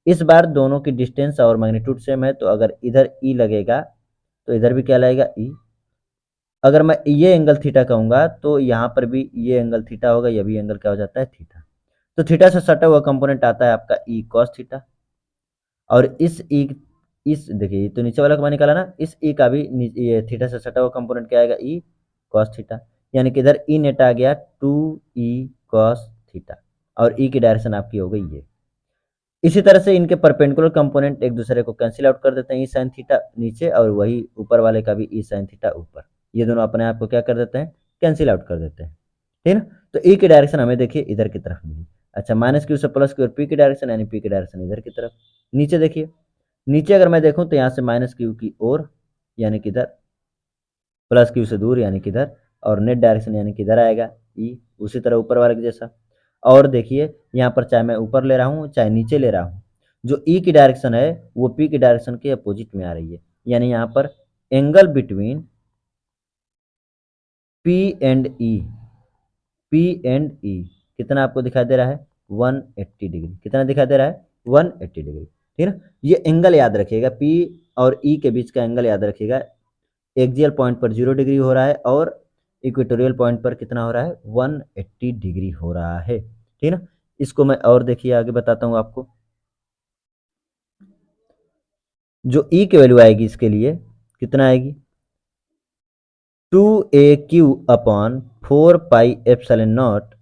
इस बार दोनों की डिस्टेंस और मैग्नीट्यूड सेम है, तो अगर इधर ई लगेगा तो इधर भी क्या लगेगा, ई। अगर मैं ये एंगल थीटा कहूंगा तो यहाँ पर भी ये एंगल थीटा होगा, ये भी एंगल क्या हो जाता है, थीटा। तो थीटा से सटा हुआ कंपोनेंट आता है आपका ई कॉस थीटा, और इस देखिए, तो नीचे वाला का मैंने निकाला ना, इस ई का भी ये थीटा से सटा हुआ कंपोनेंट क्या आएगा, ई कॉस थीटा। यानी कि इधर ई नेट आ गया 2e कॉस थीटा, और ई की डायरेक्शन आपकी हो गई ये। इसी तरह से इनके परपेंडिकुलर कंपोनेंट एक दूसरे को कैंसिल आउट कर देते हैं, ई साइन थीटा नीचे और वही ऊपर वाले का भी ई साइन थीटा ऊपर। ये दोनों अपने आप को क्या कर देते हैं, कैंसिल आउट कर देते हैं, ठीक है ना। तो ई की डायरेक्शन हमें देखिए इधर की तरफ मिली। अच्छा, माइनस क्यू से प्लस क्यू और पी की डायरेक्शन यानी पी की डायरेक्शन इधर की तरफ। नीचे देखिए, नीचे अगर मैं देखूं तो यहाँ से माइनस क्यू की ओर यानी कि इधर, प्लस क्यू से दूर यानी कि इधर, और नेट डायरेक्शन यानी कि इधर आएगा ई, उसी तरह ऊपर वाले के जैसा। और देखिए यहाँ पर चाहे मैं ऊपर ले रहा हूँ चाहे नीचे ले रहा हूँ, जो ई की डायरेक्शन है वो पी की डायरेक्शन के अपोजिट में आ रही है। यानी यहाँ पर angle between P and E, P and E कितना आपको दिखाई दे रहा है, 180 डिग्री। कितना दिखाई दे रहा है, 180 डिग्री, ठीक है ना। ये एंगल याद रखिएगा, पी और ई के बीच का एंगल याद रखिएगा। एक्सियल पॉइंट पर 0 डिग्री हो रहा है और इक्वेटोरियल पॉइंट पर कितना हो रहा है, 180 डिग्री हो रहा है, ठीक है ना। इसको मैं और देखिए आगे बताता हूँ आपको। जो ई की वैल्यू आएगी इसके लिए कितना आएगी, 2aq/4πε0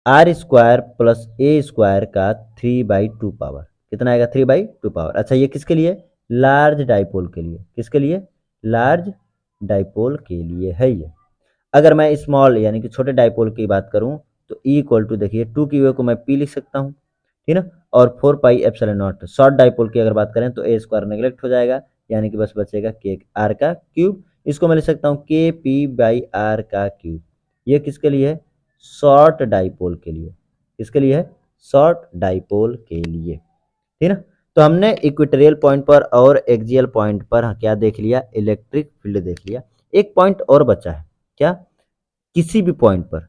r square plus a square का 3/2 पावर। कितना आएगा, 3/2 पावर। अच्छा, ये किसके लिए, लार्ज डाइपोल के लिए। किसके लिए, लार्ज डाइपोल के लिए है ये। अगर मैं स्मॉल यानी कि छोटे डाइपोल की बात करूं तो ई इक्वल टू देखिए 2 की वैल्यू को मैं पी लिख सकता हूं, ठीक है ना। और 4πε0 शॉर्ट डाइपोल की अगर बात करें तो ए स्क्वायर नेग्लेक्ट हो जाएगा, यानी कि बस बचेगा के आर का क्यूब। इसको मैं लिख सकता हूँ के p/r का क्यूब। ये किसके लिए है, शॉर्ट डाइपोल के लिए। किसके लिए है, शॉर्ट डाइपोल के लिए, ठीक है ना। तो हमने इक्वेटोरियल पॉइंट पर और एक्सियल पॉइंट पर क्या देख लिया, इलेक्ट्रिक फील्ड देख लिया। एक पॉइंट और बचा है, क्या, किसी भी पॉइंट पर,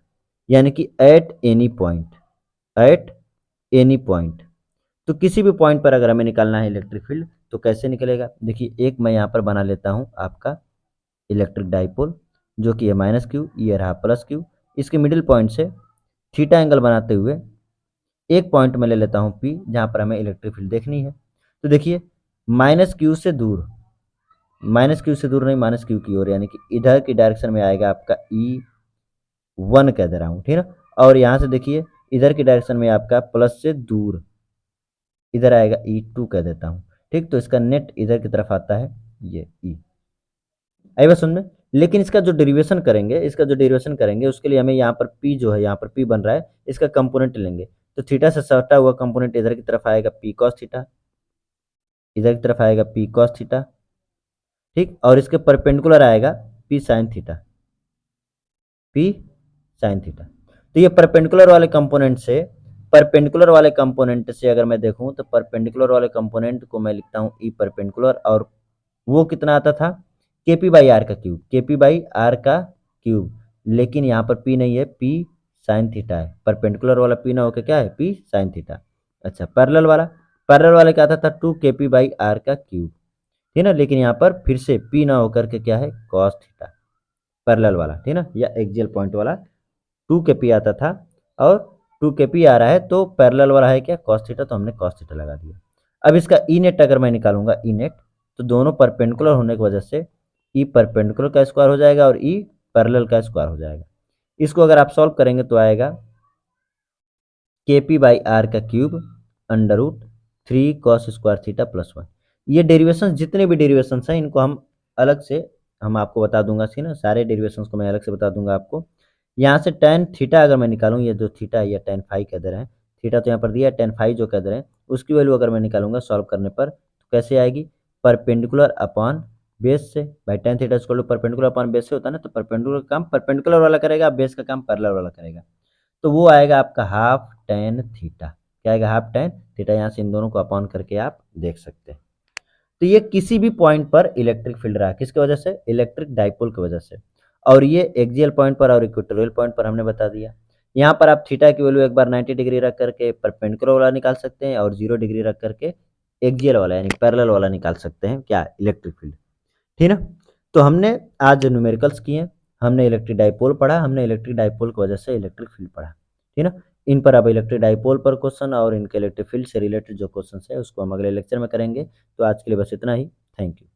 यानी कि at any point, at any point. तो किसी भी पॉइंट पर अगर हमें निकालना है इलेक्ट्रिक फील्ड तो कैसे निकलेगा, देखिए एक मैं यहाँ पर बना लेता हूँ आपका इलेक्ट्रिक डाइपोल, जो कि है माइनस क्यू, ये रहा प्लस क्यू। इसके मिडिल पॉइंट से थीटा एंगल बनाते हुए एक पॉइंट में ले लेता हूँ पी, जहाँ पर हमें इलेक्ट्रिक फील्ड देखनी है। तो देखिए माइनस क्यू से दूर, माइनस क्यू से दूर नहीं, माइनस क्यू की ओर, यानी कि इधर की डायरेक्शन में आएगा आपका E1 कह दे रहा हूँ, ठीक है ना। और यहाँ से देखिए इधर की डायरेक्शन में आपका प्लस से दूर इधर आएगा E2 कह देता हूँ, ठीक। तो इसका नेट इधर की तरफ आता है ये E। आई बात सुन में। लेकिन इसका जो डेरिवेशन करेंगे, इसका जो डेरिवेशन करेंगे उसके लिए हमें यहाँ पर P जो है, यहाँ पर P बन रहा है, इसका कंपोनेंट लेंगे। तो थीटा से सटा हुआ कंपोनेंट इधर की तरफ आएगा P कॉस थीटा, इधर की तरफ आएगा P कॉस थीटा, ठीक। और इसके परपेंडिकुलर आएगा P sine theta, P sine theta. तो ये परपेंडिकुलर वाले कंपोनेंट से, परपेंडिकुलर वाले कंपोनेंट से अगर मैं देखूं तो परपेंडिकुलर वाले कंपोनेंट को मैं लिखता हूं ई परपेंडिकुलर, और वो कितना आता था, kp/r का क्यूब, kp/r का क्यूब। लेकिन यहाँ पर p नहीं है, p साइन थीटा है। परपेंडिकुलर वाला p ना होकर क्या है, p साइन थीटा। अच्छा, पैरेलल वाला, पैरेलल वाले क्या आता था 2kp/r का क्यूब, ठीक है ना। लेकिन यहाँ पर फिर से p ना होकर के क्या है, cos थीटा, पैरेलल वाला, ठीक है ना, या एक्सियल पॉइंट वाला 2kp आता था, और 2kp आ रहा है तो पैरेलल वाला है क्या, cos थीटा, तो हमने cos थीटा लगा दिया। अब इसका ई नेट अगर मैं निकालूंगा, ई नेट, तो दोनों परपेंडिकुलर होने की वजह से ई परपेंडिकुलर का स्क्वायर हो जाएगा और ई पैरेलल का स्क्वायर हो जाएगा। इसको अगर आप सॉल्व करेंगे तो आएगा kp/r का क्यूब √3 cos स्क्वायर थीटा +1। ये डेरिवेशंस जितने भी डेरिवेशंस हैं इनको हम अलग से हम आपको बता दूंगा, ठीक है ना, सारे डेरिवेशंस को मैं अलग से बता दूंगा आपको। यहाँ से टेन थीटा अगर मैं निकालूँ, ये जो थीटा है ये टेन फाई का दर है, थीटा तो यहाँ पर दिया है, टेन फाई जो का दर है उसकी वैल्यू अगर मैं निकालूंगा सॉल्व करने पर तो कैसे आएगी, परपेंडिकुलर अपॉन बेस से। भाई tan theta square to perpendicular upon base से होता है ना, तो परपेंडिकुलर का काम परपेंडिकुलर वाला करेगा, बेस का काम पैरेलल वाला करेगा। तो वो आएगा आपका हाफ टेन थीटा। क्या आएगा, हाफ टेन थीटा। यहाँ से इन दोनों को अपॉन करके आप देख सकते हैं। तो ये किसी भी पॉइंट पर इलेक्ट्रिक फील्ड रहा, किसकी वजह से, इलेक्ट्रिक डाइपोल की वजह से। और ये एक्सियल पॉइंट पर और इक्वेटोरियल पॉइंट पर हमने बता दिया। यहाँ पर आप थीटा की वैल्यू एक बार 90 डिग्री रख करके परपेंडिकुलर वाला निकाल सकते हैं और 0 डिग्री रख करके एक्सियल वाला यानी पैरेलल वाला निकाल सकते हैं, क्या, इलेक्ट्रिक फील्ड, ठीक ना। तो हमने आज न्यूमेरिकल्स किए, हमने इलेक्ट्रिक डाइपोल पढ़ा, हमने इलेक्ट्रिक डाइपोल की वजह से इलेक्ट्रिक फील्ड पढ़ा, ठीक ना। इन पर अब इलेक्ट्रिक डाइपोल पर क्वेश्चन और इनके इलेक्ट्रिक फील्ड से रिलेटेड जो क्वेश्चन है उसको हम अगले लेक्चर में करेंगे। तो आज के लिए बस इतना ही। Thank you.